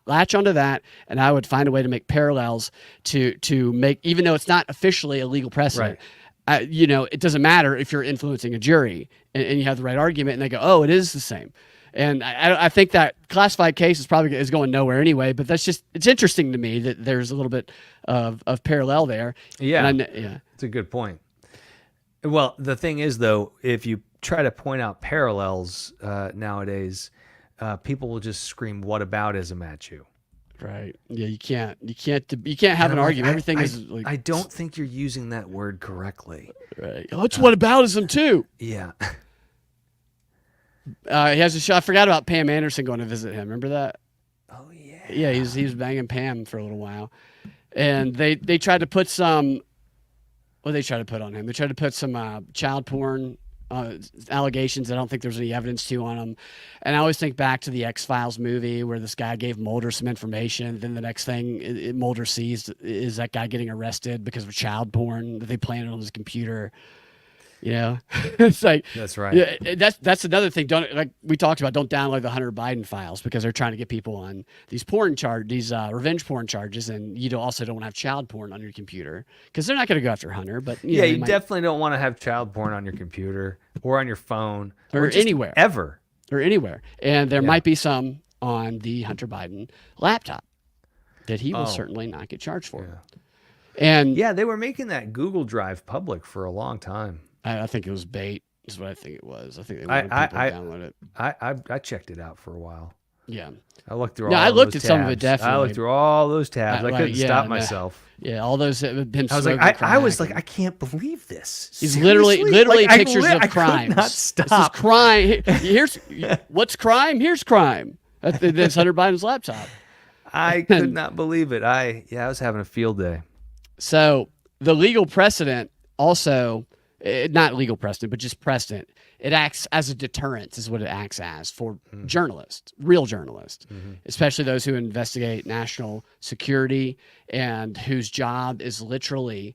latch onto that, and I would find a way to make parallels to make, even though it's not officially a legal precedent. Right. It doesn't matter if you're influencing a jury and you have the right argument, and they go, oh, it is the same. And I think that classified case is going nowhere anyway, but it's interesting to me that there's a little bit of parallel there. Yeah, it's a good point. Well, the thing is, though, if you try to point out parallels nowadays, people will just scream "whataboutism" at you. Right. Yeah, you can't have an argument. Everything is like, I don't think you're using that word correctly. Right. Oh, it's whataboutism too. Yeah. He has a show. I forgot about Pam Anderson going to visit him. Remember that? Oh yeah. Yeah, he was banging Pam for a little while, and they tried to put some. What did they try to put on him? They tried to put some child porn allegations. I don't think there's any evidence to on them. And I always think back to the X-Files movie where this guy gave Mulder some information. Then the next thing Mulder sees is that guy getting arrested because of child porn that they planted on his computer. It's like, that's right. Yeah, that's another thing. Like we talked about, don't download the Hunter Biden files because they're trying to get people on these revenge porn charges, and you also don't have child porn on your computer because they're not going to go after Hunter. But you definitely don't want to have child porn on your computer or on your phone or anywhere ever or anywhere. And there might be some on the Hunter Biden laptop that he will certainly not get charged for. Yeah. And they were making that Google Drive public for a long time. I think it was bait, is what I think it was. I think they wanted people to download it. I checked it out for a while. Yeah. I looked through all I looked those at tabs. some of it, definitely. I looked through all those tabs. I couldn't stop myself. Yeah, all those him I was like, I was like, I can't believe this. He's Seriously? literally pictures of crimes. I could not stop. This is crime. Here's what's crime. Here's crime. That's Hunter Biden's laptop. I could not believe it. I was having a field day. So the legal precedent also. Not legal precedent, but just precedent. It acts as a deterrent, is what it acts as for journalists, real journalists, especially those who investigate national security and whose job is literally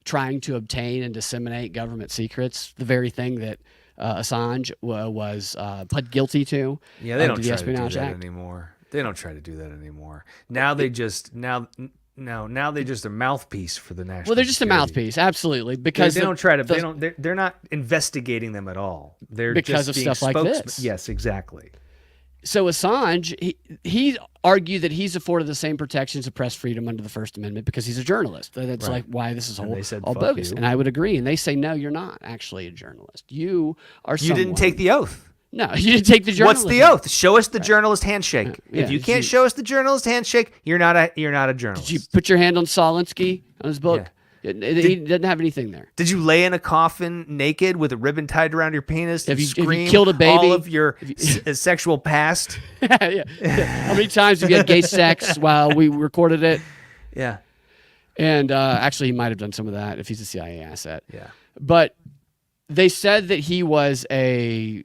trying to obtain and disseminate government secrets, the very thing that Assange was pled guilty to. Yeah, they don't try to do that anymore. They don't try to do that anymore. Now they just now they just a mouthpiece for the national. Well, they're just security. a mouthpiece, absolutely, because they don't try to. They're not investigating them at all. They're because just of being stuff like this. Yes, exactly. So Assange, he argued that he's afforded the same protections of press freedom under the First Amendment because he's a journalist. That's like why this is all bogus. You. And I would agree. And they say, no, you're not actually a journalist. You are. You didn't take the oath. No, you didn't take the journalist. What's the oath? Show us the journalist handshake. Yeah, if you can't show us the journalist handshake, you're not a journalist. Did you put your hand on Solinsky on his book? Yeah. He doesn't have anything there. Did you lay in a coffin naked with a ribbon tied around your penis? If you scream killed a baby, all of your sexual past. Yeah. How many times have you had gay sex while we recorded it? Yeah. And actually, he might have done some of that if he's a CIA asset. Yeah. But they said that he was a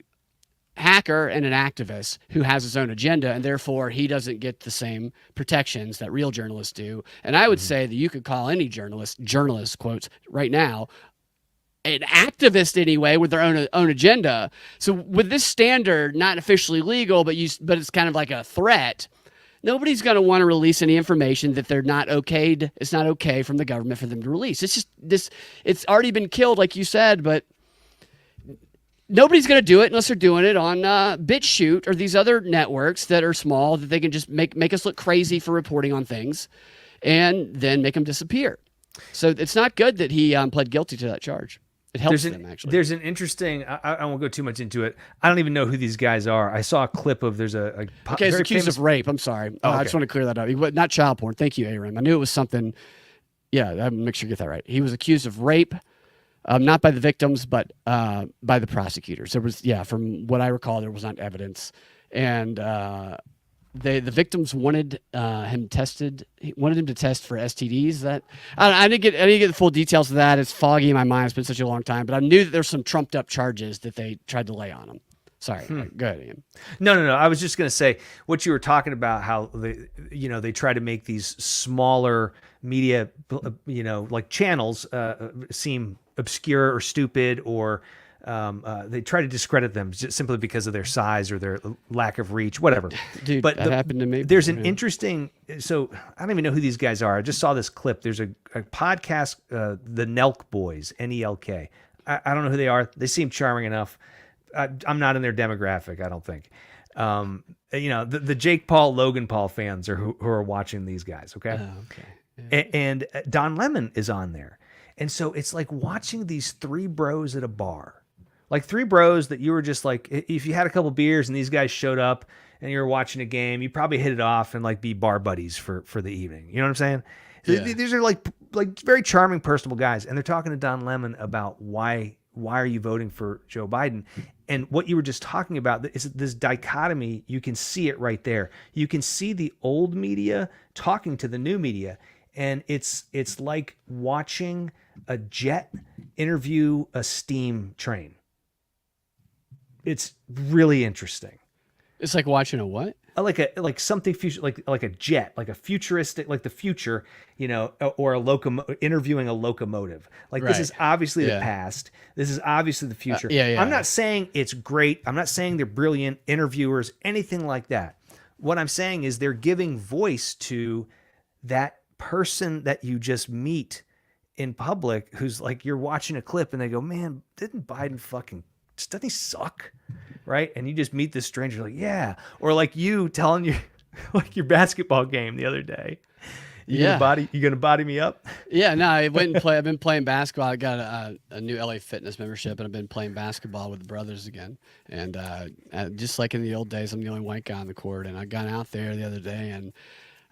hacker and an activist who has his own agenda, and therefore he doesn't get the same protections that real journalists do. And I would say that you could call any journalist quotes right now, an activist anyway, with their own agenda. So with this standard, not officially legal, but it's kind of like a threat. Nobody's going to want to release any information that they're not okayed. It's not okay from the government for them to release. It's just this. It's already been killed, like you said, but nobody's going to do it unless they're doing it on BitChute or these other networks that are small that they can just make us look crazy for reporting on things and then make them disappear. So it's not good that he pled guilty to that charge. It helps them, actually. There's an interesting, I won't go too much into it. I don't even know who these guys are. I saw a clip of, there's a okay, he's accused of rape. I'm sorry. Oh, okay. I just want to clear that up. Not child porn. Thank you, Aram. I knew it was something. Yeah, I'll make sure you get that right. He was accused of rape. not by the victims, but by the prosecutors. There was, from what I recall, there was not evidence, and the victims wanted him tested. Wanted him to test for STDs. That I didn't get the full details of that. It's foggy in my mind. It's been such a long time, but I knew that there's some trumped up charges that they tried to lay on him. Sorry, go ahead, Ian. No. I was just going to say what you were talking about, how they try to make these smaller media, like channels seem obscure or stupid, or they try to discredit them just simply because of their size or their lack of reach, whatever. Dude, that happened to me. There's an interesting, so I don't even know who these guys are. I just saw this clip. There's a podcast, the Nelk Boys, Nelk. I don't know who they are. They seem charming enough. I'm not in their demographic, I don't think. The Jake Paul, Logan Paul fans are who are watching these guys, okay? Oh, okay. Yeah. And Don Lemon is on there. And so it's like watching these three bros at a bar. Like three bros that you were just like, if you had a couple beers and these guys showed up and you were watching a game, you probably hit it off and like be bar buddies for the evening. You know what I'm saying? Yeah. These are like very charming, personable guys. And they're talking to Don Lemon about why are you voting for Joe Biden? And what you were just talking about is this dichotomy. You can see it right there. You can see the old media talking to the new media. And it's like watching a jet interview a steam train. It's really interesting. It's like watching a what? Like something future, like a jet, like a futuristic, like the future, or a interviewing a locomotive. Like this is obviously the past. This is obviously the future. I'm not saying it's great. I'm not saying they're brilliant interviewers, anything like that. What I'm saying is they're giving voice to that person that you just meet in public, who's like, you're watching a clip and they go, man, doesn't he suck? Right? And you just meet this stranger like, yeah. Or like you telling you like your basketball game the other day. You gonna body me up? Yeah, no, I went and play. I've been playing basketball. I got a new LA Fitness membership, and I've been playing basketball with the brothers again. And just like in the old days, I'm the only white guy on the court. And I got out there the other day, and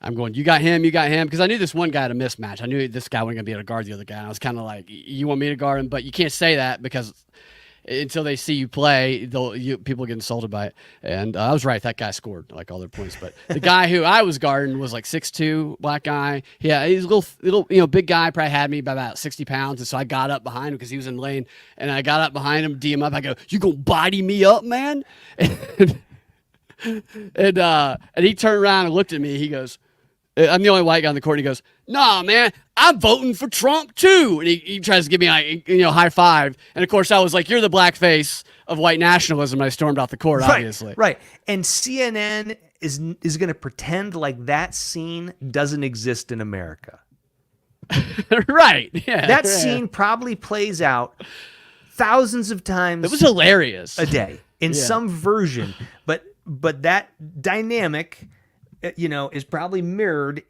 I'm going, you got him, because I knew this one guy had a mismatch. I knew this guy wasn't gonna be able to guard the other guy. And I was kind of like, you want me to guard him, but you can't say that because until they see you play, people get insulted by it. And I was right. That guy scored like all their points. But the guy who I was guarding was like 6'2", black guy. Yeah, he's a little, big guy. Probably had me by about 60 pounds. And so I got up behind him because he was in the lane. And I got up behind him, D him up. I go, you gonna body me up, man? And he turned around and looked at me. He goes, I'm the only white guy on the court. And he goes, nah, man, I'm voting for Trump too. And he tries to give me high five. And of course I was like, you're the blackface of white nationalism. And I stormed off the court, obviously. Right. And CNN is going to pretend like that scene doesn't exist in America. Right. Yeah. That scene probably plays out thousands of times. It was hilarious. A day in some version. But that dynamic, is probably mirrored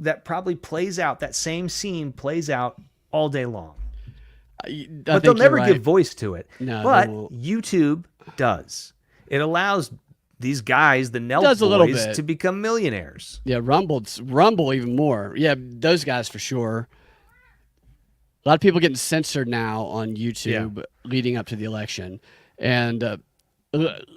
that probably plays out. That same scene plays out all day long. But they'll never give voice to it. No, but YouTube does. It allows these guys, the Nelk boys, to become millionaires. Yeah, Rumble even more. Yeah, those guys for sure. A lot of people getting censored now on YouTube leading up to the election, and.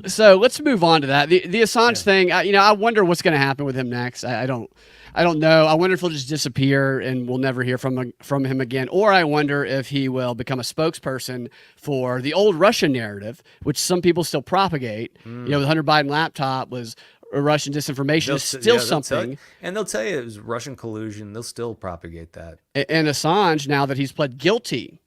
So let's move on to that. The Assange thing, I wonder what's going to happen with him next. I don't know. I wonder if he'll just disappear and we'll never hear from him again. Or I wonder if he will become a spokesperson for the old Russian narrative, which some people still propagate. The Hunter Biden laptop was Russian disinformation. Is still something. They'll tell you it was Russian collusion. They'll still propagate that. And Assange, now that he's pled guilty,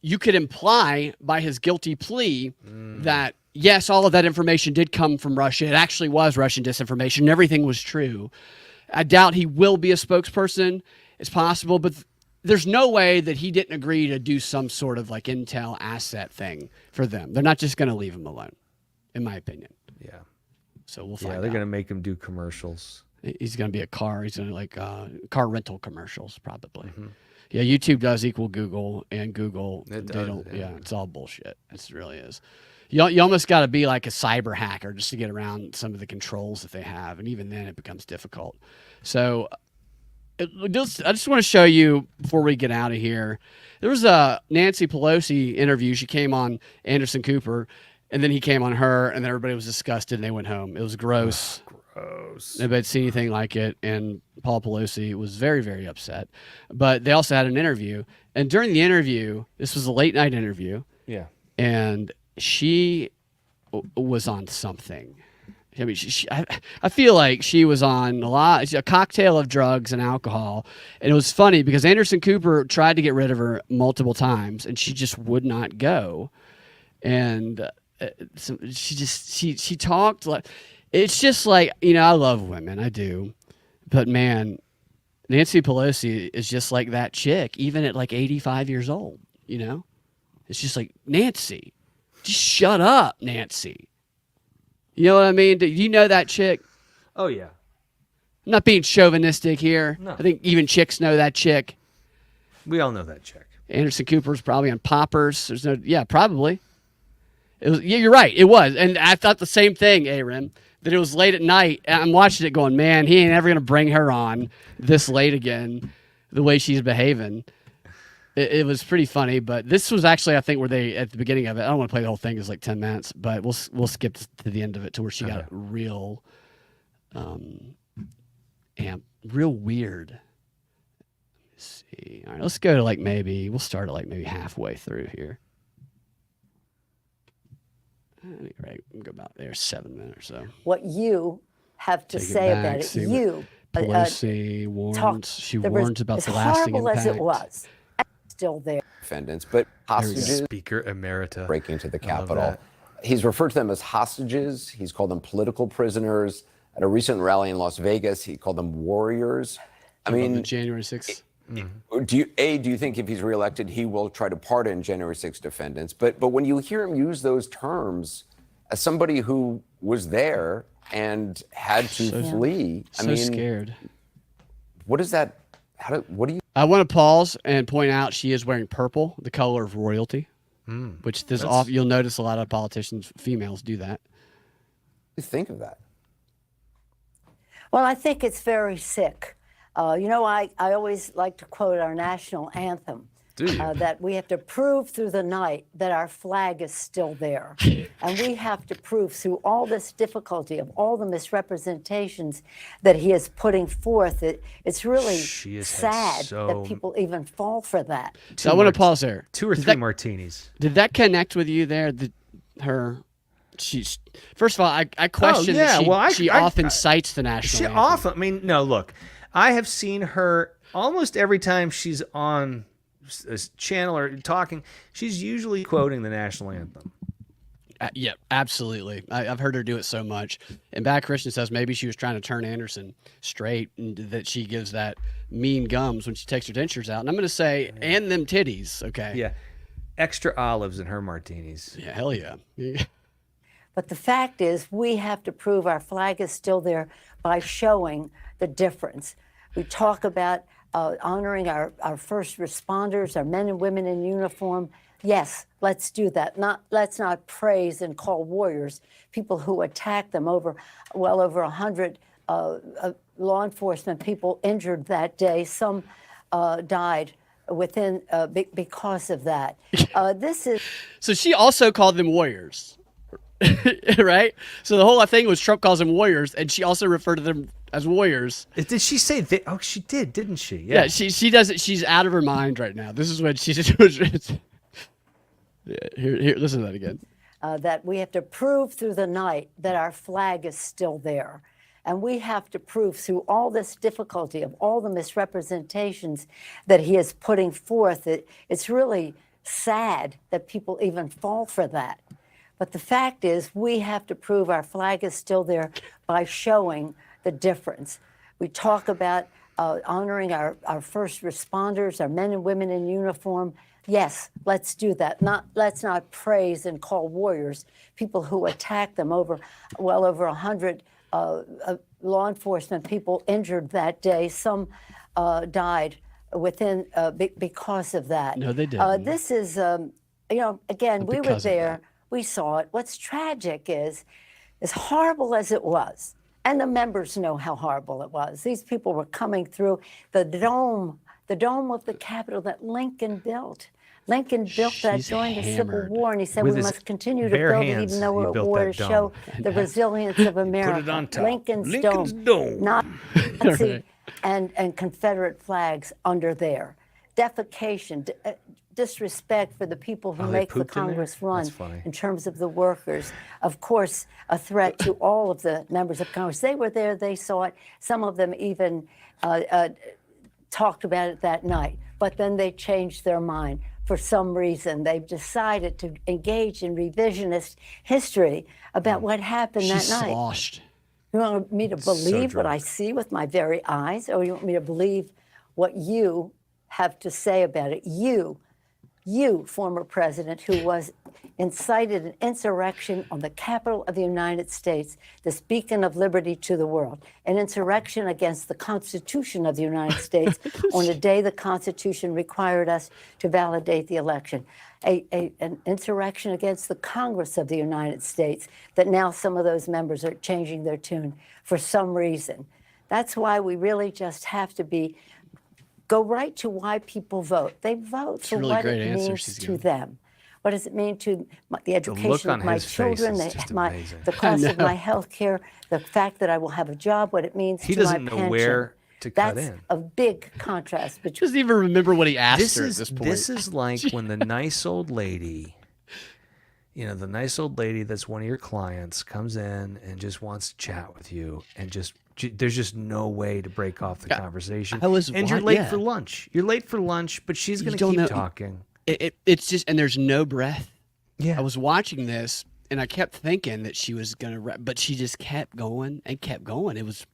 you could imply by his guilty plea that, yes, all of that information did come from Russia. It actually was Russian disinformation and everything was true. I doubt he will be a spokesperson. It's possible, but there's no way that he didn't agree to do some sort of like intel asset thing for them. They're not just going to leave him alone, in my opinion. Yeah. So we'll find out. Yeah, they're going to make him do commercials. He's going to be he's going to like car rental commercials probably. Mm-hmm. Yeah, YouTube does equal Google, and Google, it's all bullshit. It really is. You almost got to be like a cyber hacker just to get around some of the controls that they have, and even then it becomes difficult. So I just want to show you before we get out of here. There was a Nancy Pelosi interview. She came on Anderson Cooper, and then he came on her, and then everybody was disgusted, and they went home. It was gross. Gross. Nobody had seen anything like it, and Paul Pelosi was very, very upset. But they also had an interview, and during the interview, this was a late night interview, Yeah. and she was on something. I mean, I feel like she was on a cocktail of drugs and alcohol. And it was funny because Anderson Cooper tried to get rid of her multiple times and she just would not go. And so she talked like, it's just like, I love women. I do. But man, Nancy Pelosi is just like that chick, even at like 85 years old, It's just like, Nancy, just shut up, Nancy. You know what I mean? Do you know that chick? Oh, yeah. I'm not being chauvinistic here. No. I think even chicks know that chick. We all know that chick. Anderson Cooper's probably on poppers. Probably. You're right. It was. And I thought the same thing, Aaron, that it was late at night. I'm watching it going, man, he ain't ever going to bring her on this late again, the way she's behaving. It was pretty funny, but this was actually, I think, where they, at the beginning of it, I don't want to play the whole thing, it's like 10 minutes, but we'll skip to the end of it to where she got real real weird. Let's see. All right, let's go to we'll start at maybe halfway through here. Right, we'll go about there, 7 minutes or so. What you have to say about it. You. Pelosi warns about the lasting impact. As horrible as it was. Still there. Defendants, but hostages Speaker Emerita. breaking into the Capitol. He's referred to them as hostages. He's called them political prisoners. At a recent rally in Las Vegas, he called them warriors. I mean, January 6th. do you think if he's reelected, he will try to pardon January 6th defendants? But when you hear him use those terms, as somebody who was there and had to flee, I mean, scared. What is that? What do you? I want to pause and point out she is wearing purple, the color of royalty, which you'll notice a lot of politicians, females, do that. You think of that? Well, I think it's very sick. I always like to quote our national anthem. That we have to prove through the night that our flag is still there. And we have to prove through all this difficulty of all the misrepresentations that he is putting forth. It's really sad that people even fall for that. So I want to pause there. 2 or 3 martinis. Did that connect with you there? First of all, I question that she often cites the national anthem. No, look, I have seen her almost every time she's on a channel or talking, she's usually quoting the national anthem. Yeah, absolutely. I've heard her do it so much. And Bad Christian says maybe she was trying to turn Anderson straight, and that she gives that mean gums when she takes her dentures out. And I'm going to say, and them titties, okay? Yeah. Extra olives in her martinis. Yeah, hell yeah. But the fact is, we have to prove our flag is still there by showing the difference. We talk about honoring our first responders, our men and women in uniform. Yes, let's do that. Let's not praise and call warriors people who attack them. Over 100 law enforcement people injured that day. Some died because of that. So she also called them warriors, right? So the whole thing was Trump calls them warriors, and she also referred to them as warriors. Did she say that? Oh, she did, didn't she? Yeah, she does it. She's out of her mind right now. This is what she's doing. Here, listen to that again. That we have to prove through the night that our flag is still there. And we have to prove through all this difficulty of all the misrepresentations that he is putting forth. It's really sad that people even fall for that. But the fact is, we have to prove our flag is still there by showing the difference. We talk about honoring our first responders, our men and women in uniform. Yes, let's do that. Let's not praise and call warriors people who attack them. Over 100 law enforcement people injured that day. Some died because of that. No, they didn't. This is, again, we were there. We saw it. What's tragic is, as horrible as it was, And the members know how horrible it was. These people were coming through the dome of the Capitol that Lincoln built. Lincoln built that She's during the Civil hammered. War, and he said With we his must continue to bare build it hands, even though he we're at built war that to show dome. the resilience of America. Put it on top. Lincoln's dome. Not Nazi and Confederate flags under there. Defecation, disrespect for the people who Oh, they make the pooped in there? Congress run That's funny. in terms of the workers. Of course, a threat to all of the members of Congress. They were there, they saw it. Some of them even talked about it that night, but then they changed their mind. For some reason, they've decided to engage in revisionist history about what happened She's that night. sloshed. You want me to believe what drunk. I see with my very eyes, or you want me to believe what you have to say about it? You, former president, who was incited an insurrection on the Capitol of the United States, this beacon of liberty to the world, an insurrection against the Constitution of the United States on the day the Constitution required us to validate the election, an insurrection against the Congress of the United States that now some of those members are changing their tune for some reason. That's why we really just have to go right to why people vote. They vote for really what great it answer means she's to giving. them. What does it mean to the education on of my his face children, is just amazing. the cost of my health care, the fact that I will have a job, what it means He to my doesn't know pension. where to cut That's in. a big contrast between. Doesn't even remember what he asked her at this point. This is like when the nice old lady, the nice old lady that's one of your clients comes in and just wants to chat with you, and there's just no way to break off the conversation. And you're late for lunch. You're late for lunch, but she's going to don't keep know- talking. It's just, and there's no breath. Yeah. I was watching this, and I kept thinking that she was going to, but she just kept going and kept going. It was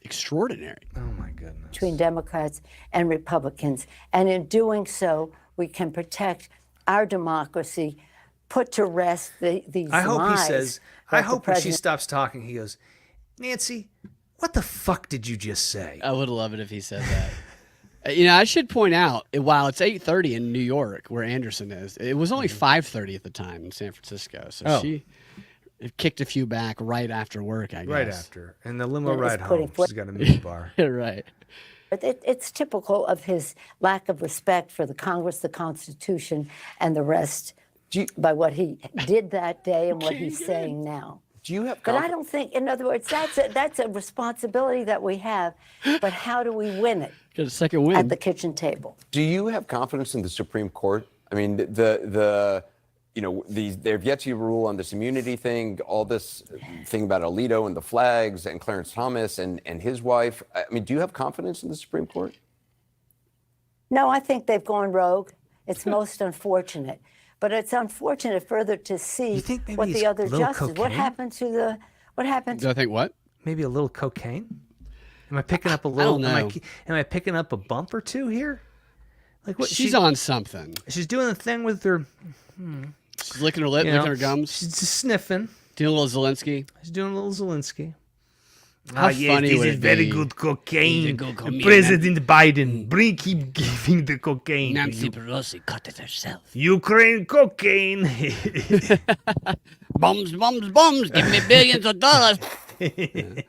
extraordinary. Oh my goodness. Between Democrats and Republicans. And in doing so, we can protect our democracy, put to rest these I hope he lies says, that I the hope when she president- stops talking, he goes, Nancy, what the fuck did you just say? I would love it if he said that. I should point out, while it's 8:30 in New York, where Anderson is, it was only 5:30 at the time in San Francisco. So she kicked a few back right after work, I guess. Right after. And the limo Is ride putting home, she's got a meat bar. Right. It's typical of his lack of respect for the Congress, the Constitution, and the rest by what he did that day and what he's saying now. Do you have But I don't think, in other words, that's a responsibility that we have. But how do we win it Get a second win. at the kitchen table? Do you have confidence in the Supreme Court? I mean, they've yet to rule on this immunity thing, all this thing about Alito and the flags and Clarence Thomas and his wife. I mean, do you have confidence in the Supreme Court? No, I think they've gone rogue. It's most unfortunate. But it's unfortunate further to see You think maybe what he's the other a little justices. What cocaine? happened to What happened Do I think what? Maybe a little cocaine? Am I picking up a don't little? know. Am I picking up a bump or two here? Like what? She's on something. She's doing the thing with her. She's licking her lip, licking her gums. She's just sniffing. Doing a little Zelensky. She's doing a little Zelensky. How funny would it be? cocaine. He's a good comedian. President Biden, keep giving the cocaine. to Nancy you. Pelosi cut it herself. Ukraine cocaine. Bombs, bombs, bombs. Give me billions of dollars. That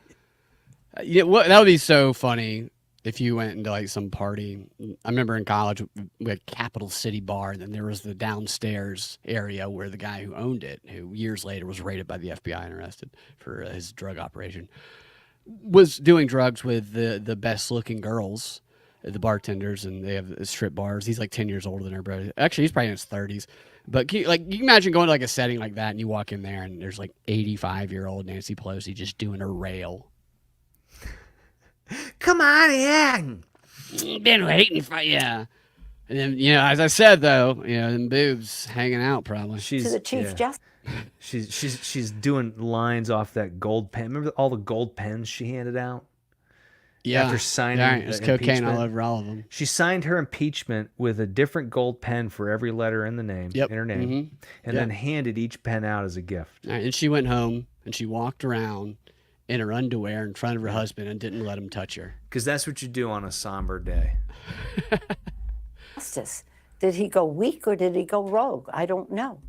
would be so funny if you went into like some party. I remember in college we had Capital City Bar, and then there was the downstairs area where the guy who owned it, who years later was raided by the FBI and arrested for his drug operation, was doing drugs with the best looking girls, the bartenders, and they have strip bars. He's like 10 years older than everybody. Actually, he's probably in his 30s. But you can imagine going to like a setting like that, and you walk in there, and there's like 85-year-old Nancy Pelosi just doing a rail. Come on in. Been waiting for you. And then, as I said, though, them boobs hanging out probably. to the Chief Justice? She's doing lines off that gold pen. Remember all the gold pens she handed out? Yeah. After signing Yeah, there's the cocaine impeachment? all over all of them. She signed her impeachment with a different gold pen for every letter in the name, Yep. in her name, Mhm. and then handed each pen out as a gift. All right, and she went home, and she walked around in her underwear in front of her husband and didn't let him touch her. Because that's what you do on a somber day. Did he go weak or did he go rogue? I don't know.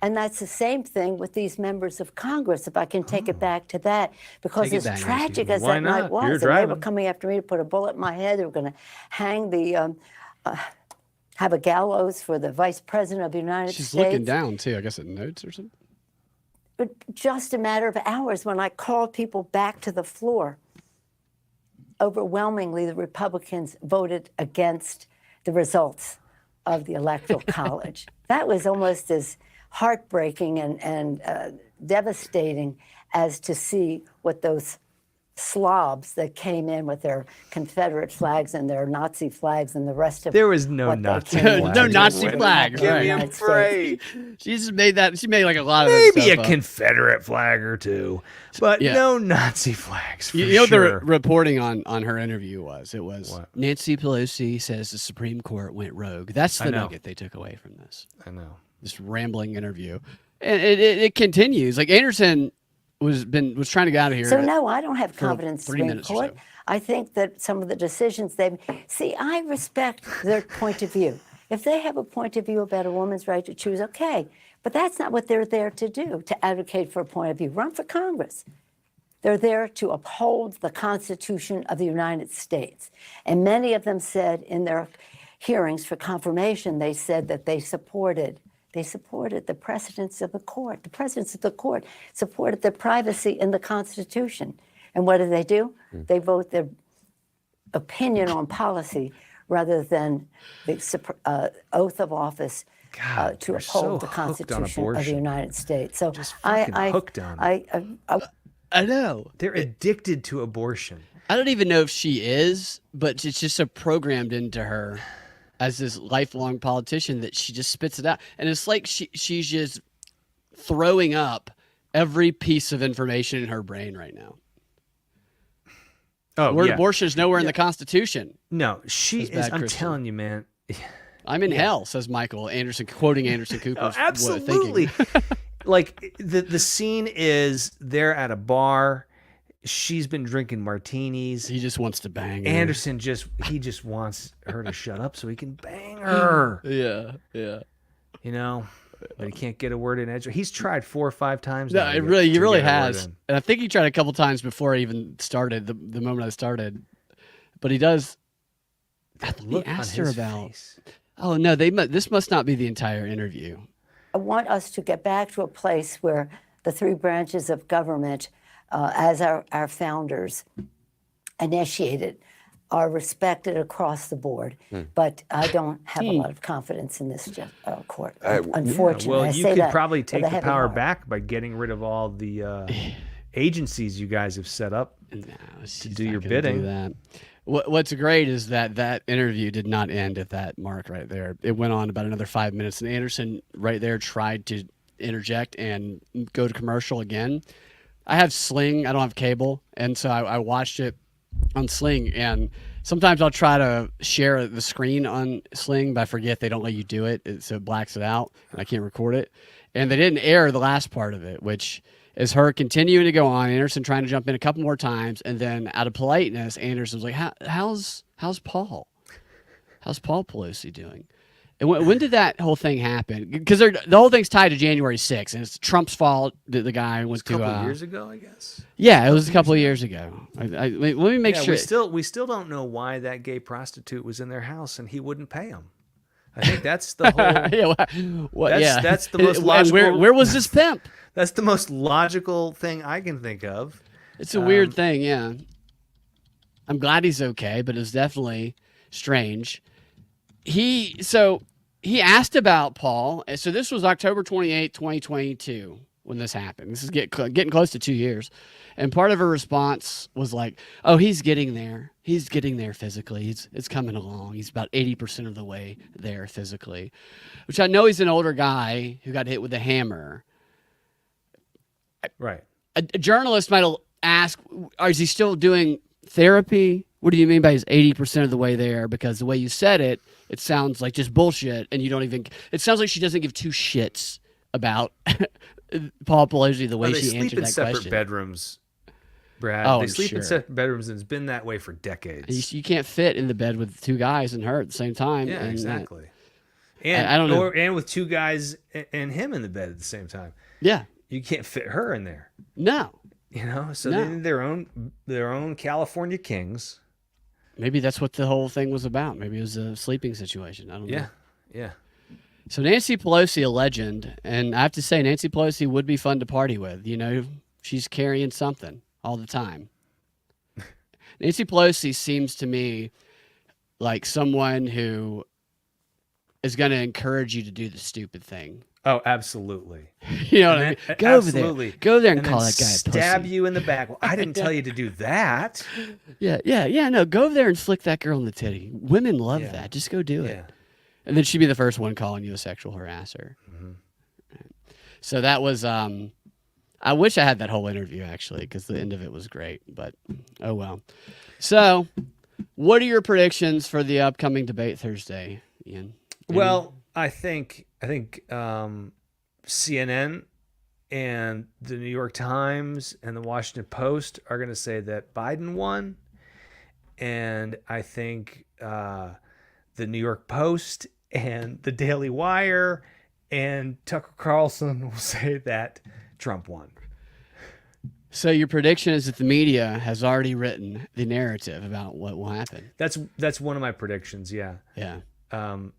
And that's the same thing with these members of Congress, if I can take it back to that, because Take it as back, tragic Nancy. as Why that night not? was, You're and they driving. were coming after me to put a bullet in my head, they were going to hang the, have a gallows for the Vice President of the United She's States. looking down too, I guess at notes or something. But just a matter of hours, when I called people back to the floor, overwhelmingly the Republicans voted against the results of the Electoral College. That was almost as heartbreaking and devastating as to see what those slobs that came in with their Confederate flags and their Nazi flags and the rest of There was no what they Nazi came in flag. No to Nazi do flag, in the right. Give me a United States. break. She just made that. She made like a lot of that Maybe a stuff up. Confederate flag or two, but Yeah. no Nazi flags. For You know what sure. the reporting on her interview was? It was What? Nancy Pelosi says the Supreme Court went rogue. That's the know. nugget they took away from this. I know. This rambling interview, and it continues. Like Anderson was trying to get out of here. So no, I don't have for confidence in 3 the Supreme minutes or Court. so. I think that some of the decisions they see, I respect their point of view. If they have a point of view about a woman's right to choose, okay, but that's not what they're there to do, to advocate for a point of view. Run for Congress. They're there to uphold the Constitution of the United States. And many of them said in their hearings for confirmation, they said that they supported the precedents of the court. The precedents of the court supported the privacy in the Constitution. And what do? They vote their opinion on policy rather than the oath of office God, to we're so uphold the hooked on Constitution of the abortion. United States. So Just fucking hooked on it. I know. They're addicted to abortion. I don't even know if she is, but it's just so programmed into her as this lifelong politician that she just spits it out, and it's like she's just throwing up every piece of information in her brain right now. Oh, The word yeah. abortion is nowhere in the Constitution. No, she Says is. bad I'm Christian. telling you, man. I'm in hell, says Michael Anderson, quoting Anderson Cooper's Oh, absolutely. Like the scene is they're at a bar. She's been drinking martinis. He just wants to bang her. Anderson just wants her to shut up so he can bang her. Yeah, yeah. You know, but he can't get a word in edge. He's tried 4 or 5 times. No, now he to really get a word has. in. And I think he tried a couple times before I even started, the moment I started. But he does. I thought he Look on asked her his about. face. Oh no, this must not be the entire interview. I want us to get back to a place where the 3 branches of government, as our founders initiated, are respected across the board. But I don't have a lot of confidence in this court, unfortunately. Well, I you say could that probably with take a the heavy power heart. back by getting rid of all the agencies you guys have set up. No, she's do not your gonna bidding. Do that. What's great is that interview did not end at that mark right there. It went on about another 5 minutes, and Anderson right there tried to interject and go to commercial again. I have Sling. I don't have cable, and so I watched it on Sling. And sometimes I'll try to share the screen on Sling, but I forget they don't let you do it, so it blacks it out, and I can't record it. And they didn't air the last part of it, which is her continuing to go on. Anderson trying to jump in a couple more times, and then out of politeness, Anderson was like, "How's Paul? How's Paul Pelosi doing?" And when did that whole thing happen? Because the whole thing's tied to January 6th, and it's Trump's fault that the guy went A couple to. years ago, I guess. Yeah, it was a couple of years ago. Let me make Yeah, sure. we still don't know why that gay prostitute was in their house and he wouldn't pay him. I think that's the whole. That's the most And logical. Where was this pimp? That's the most logical thing I can think of. It's a weird thing, yeah. I'm glad he's okay, but it's definitely strange. He asked about Paul. So this was October 28, 2022 when this happened. This is getting close to 2 years. And part of her response was like, "Oh, he's getting there. He's getting there physically. It's coming along. He's about 80% of the way there physically." Which I know he's an older guy who got hit with a hammer. Right. A journalist might ask, is he still doing therapy? What do you mean by he's 80% of the way there? Because the way you said it, it sounds like just bullshit, and you don't even. It sounds like she doesn't give 2 shits about Paul Pelosi the way They she sleep answered in that separate question. bedrooms, Brad. Oh, they I'm sleep in sure. separate bedrooms, and it's been that way for decades. You can't fit in the bed with 2 guys and her at the same time. Yeah, and exactly. And I don't know. and with two guys and him in the bed at the same time. Yeah. You can't fit her in there. No. You know, so No. they need their own California kings. Maybe that's what the whole thing was about. Maybe it was a sleeping situation. I don't know. Yeah. So Nancy Pelosi, a legend, and I have to say Nancy Pelosi would be fun to party with. You know, she's carrying something all the time. Nancy Pelosi seems to me like someone who is going to encourage you to do the stupid thing. Oh, absolutely. You know what I mean? Go over there. Go there and call then that guy a stab pussy. you in the back. Well, I didn't tell you to do that. Yeah. No, go over there and flick that girl in the titty. Women love Yeah. that. Just go do it. Yeah. And then she'd be the first one calling you a sexual harasser. Mm-hmm. So that was, I wish I had that whole interview actually, because the end of it was great, but oh well. So what are your predictions for the upcoming debate Thursday, Ian? Well, I think CNN and the New York Times and the Washington Post are going to say that Biden won, and I think the New York Post and the Daily Wire and Tucker Carlson will say that Trump won. So your prediction is that the media has already written the narrative about what will happen. That's one of my predictions. Yeah. Yeah.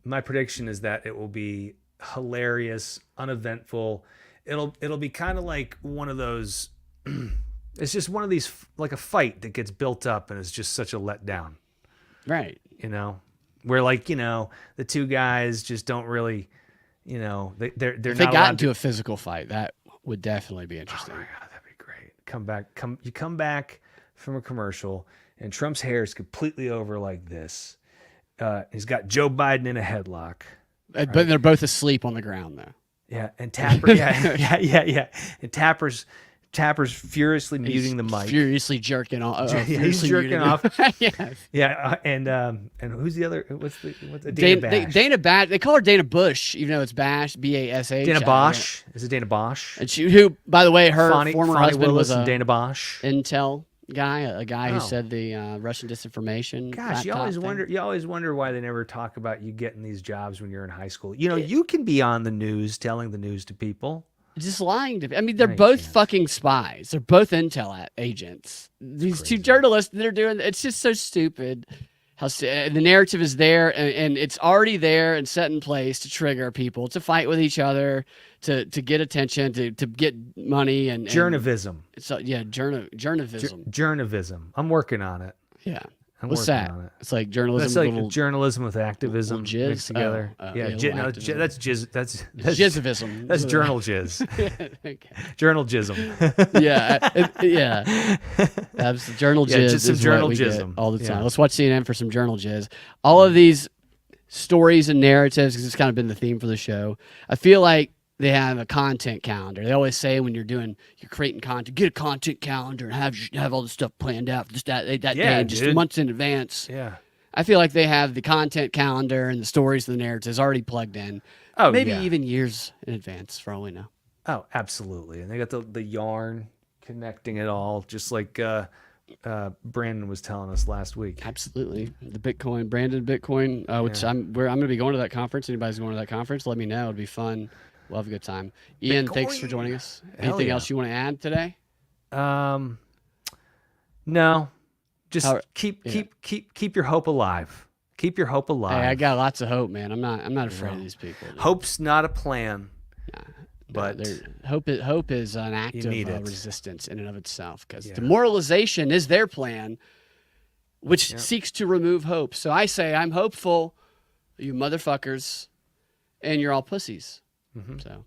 My prediction is that it will be hilarious, uneventful. It'll be kind of like one of those. It's just one of these, like a fight that gets built up and is just such a letdown. Right. You know, where the two guys just don't really, they're If not they got allowed into to. a physical fight, that would definitely be Oh interesting. my God, that'd be great. You come back from a commercial and Trump's hair is completely over like this. He's got Joe Biden in a headlock. But they're both asleep on the ground though. Yeah, and Tapper, yeah. And Tapper's furiously muting the mic. Furiously jerking off. He's jerking off. Yes. Yeah, and who's the other? What's the Dana Bash? Dana Bash. They call her Dana Bush, even though it's Bash, B-A-S-H. Dana Bosch. Is it Dana Bosch? And who, by the way, her former Fonnie husband Willis was a and Dana Bosch. intel guy, a guy who Oh. said the Russian disinformation. Gosh, you laptop always thing. wonder. You always wonder why they never talk about you getting these jobs when you're in high school. You know, you can be on the news, telling the news to people. Just lying to. I mean, they're No, you both can't. fucking spies. They're both intel agents. These two journalists, they're doing. It's just so stupid. The narrative is there, and it's already there and set in place to trigger people to fight with each other, to get attention, to get money and Journalism. So yeah, journalism. Journalism. I'm working on it. Yeah. I'm What's working that? on it. It's like journalism. That's like little, journalism with activism little jizz? mixed together. Oh, yeah, little no, activism. that's jizz. That's jizzivism. That's journal jizz. Okay. Journal jism. Yeah. Journal Yeah, jizz just some is journal what we get jism. all the time. Yeah. Let's watch CNN for some journal jizz. All of these stories and narratives, because it's kind of been the theme for the show. I feel like they have a content calendar. They always say when you're creating content, get a content calendar and have all the stuff planned out for that day, just dude. months in advance. Yeah. I feel like they have the content calendar and the stories and the narratives already plugged in. Oh, maybe yeah. even years in advance, for all we know. Oh, absolutely. And they got the yarn connecting it all, just like Brandon was telling us last week. Absolutely. The Bitcoin, branded Bitcoin, which I'm going to be going to that conference. Anybody's going to that conference, let me know. It'd be fun. We'll have a good time. Ian, thanks for joining us. Hell Anything yeah. else you want to add today? No. Just How- keep your hope alive. Keep your hope alive. Hey, I got lots of hope, man. I'm not afraid of these people. dude. Hope's not a plan. No, but hope is an act of need it. resistance in and of itself, because Yeah. demoralization is their plan, which seeks to remove hope. So I say I'm hopeful, you motherfuckers, and you're all pussies. Mm-hmm. So,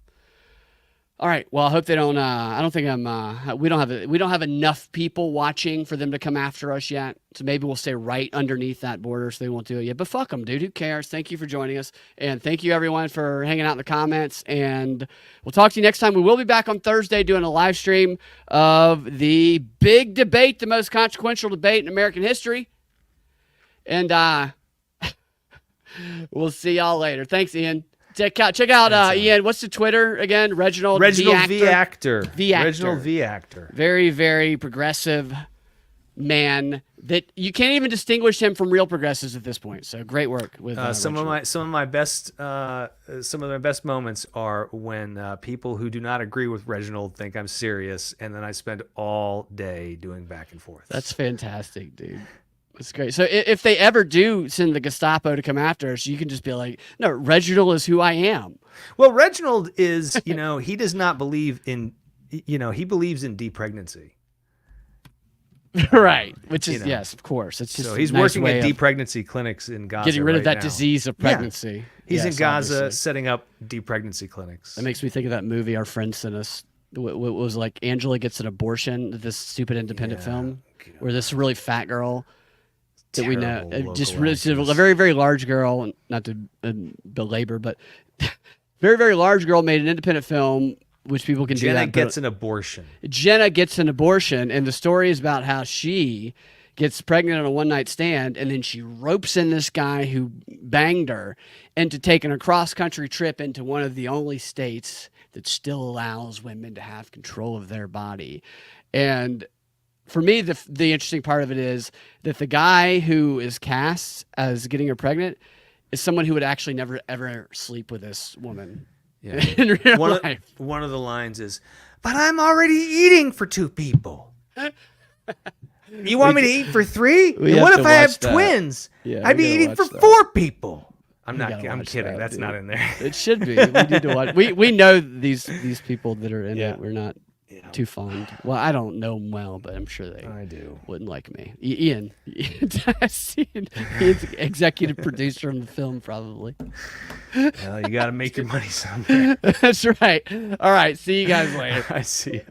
all right. Well, I hope they don't. I don't think I'm. We don't have enough people watching for them to come after us yet. So maybe we'll stay right underneath that border, so they won't do it yet. But fuck them, dude. Who cares? Thank you for joining us, and thank you everyone for hanging out in the comments. And we'll talk to you next time. We will be back on Thursday doing a live stream of the big debate, the most consequential debate in American history. And we'll see y'all later. Thanks, Ian. Check out Ian. What's the Twitter again? Reginald V. Actor. V. Actor. Reginald V. Actor. Very, very progressive man that you can't even distinguish him from real progressives at this point. So great work with some of Reginald. my best moments are when people who do not agree with Reginald think I'm serious, and then I spend all day doing back and forth. That's fantastic, dude. That's great. So if they ever do send the Gestapo to come after us, you can just be like, no, Reginald is who I am. Well, Reginald is, he does not believe in, he believes in depregnancy. Right. Which is, yes, of course. It's just So he's a nice working way at of depregnancy clinics in Gaza. getting rid of right that now. disease of pregnancy. Yeah. He's in Yes, Gaza obviously. setting up depregnancy clinics. That makes me think of that movie our friend sent us. What was like Angela Gets an Abortion, this stupid independent film where this really fat girl that we know, just really, a very, very large girl, not to belabor, but very, very large girl made an independent film, which people can do Jenna that. gets an abortion. Jenna gets an abortion, and the story is about how she gets pregnant on a one-night stand, and then she ropes in this guy who banged her into taking a cross-country trip into one of the only states that still allows women to have control of their body. And for me, the interesting part of it is that the guy who is cast as getting her pregnant is someone who would actually never, ever sleep with this woman. Yeah. In real life. One of the lines is, "But I'm already eating for 2 people. You want me to eat for 3? we And have what to if I have watch that. twins? Yeah, I'd we be gotta eating watch for that. 4 people." I'm gotta I'm watch kidding. that, That's dude. not in there. It should be. We need to watch. We know these people that are in it. We're not too fond. Well, I don't know them well, but I'm sure they I do. wouldn't like me. Ian, Ian's executive producer on the film, probably. Well, you got to make your money somewhere. That's right. All right. See you guys later. I see.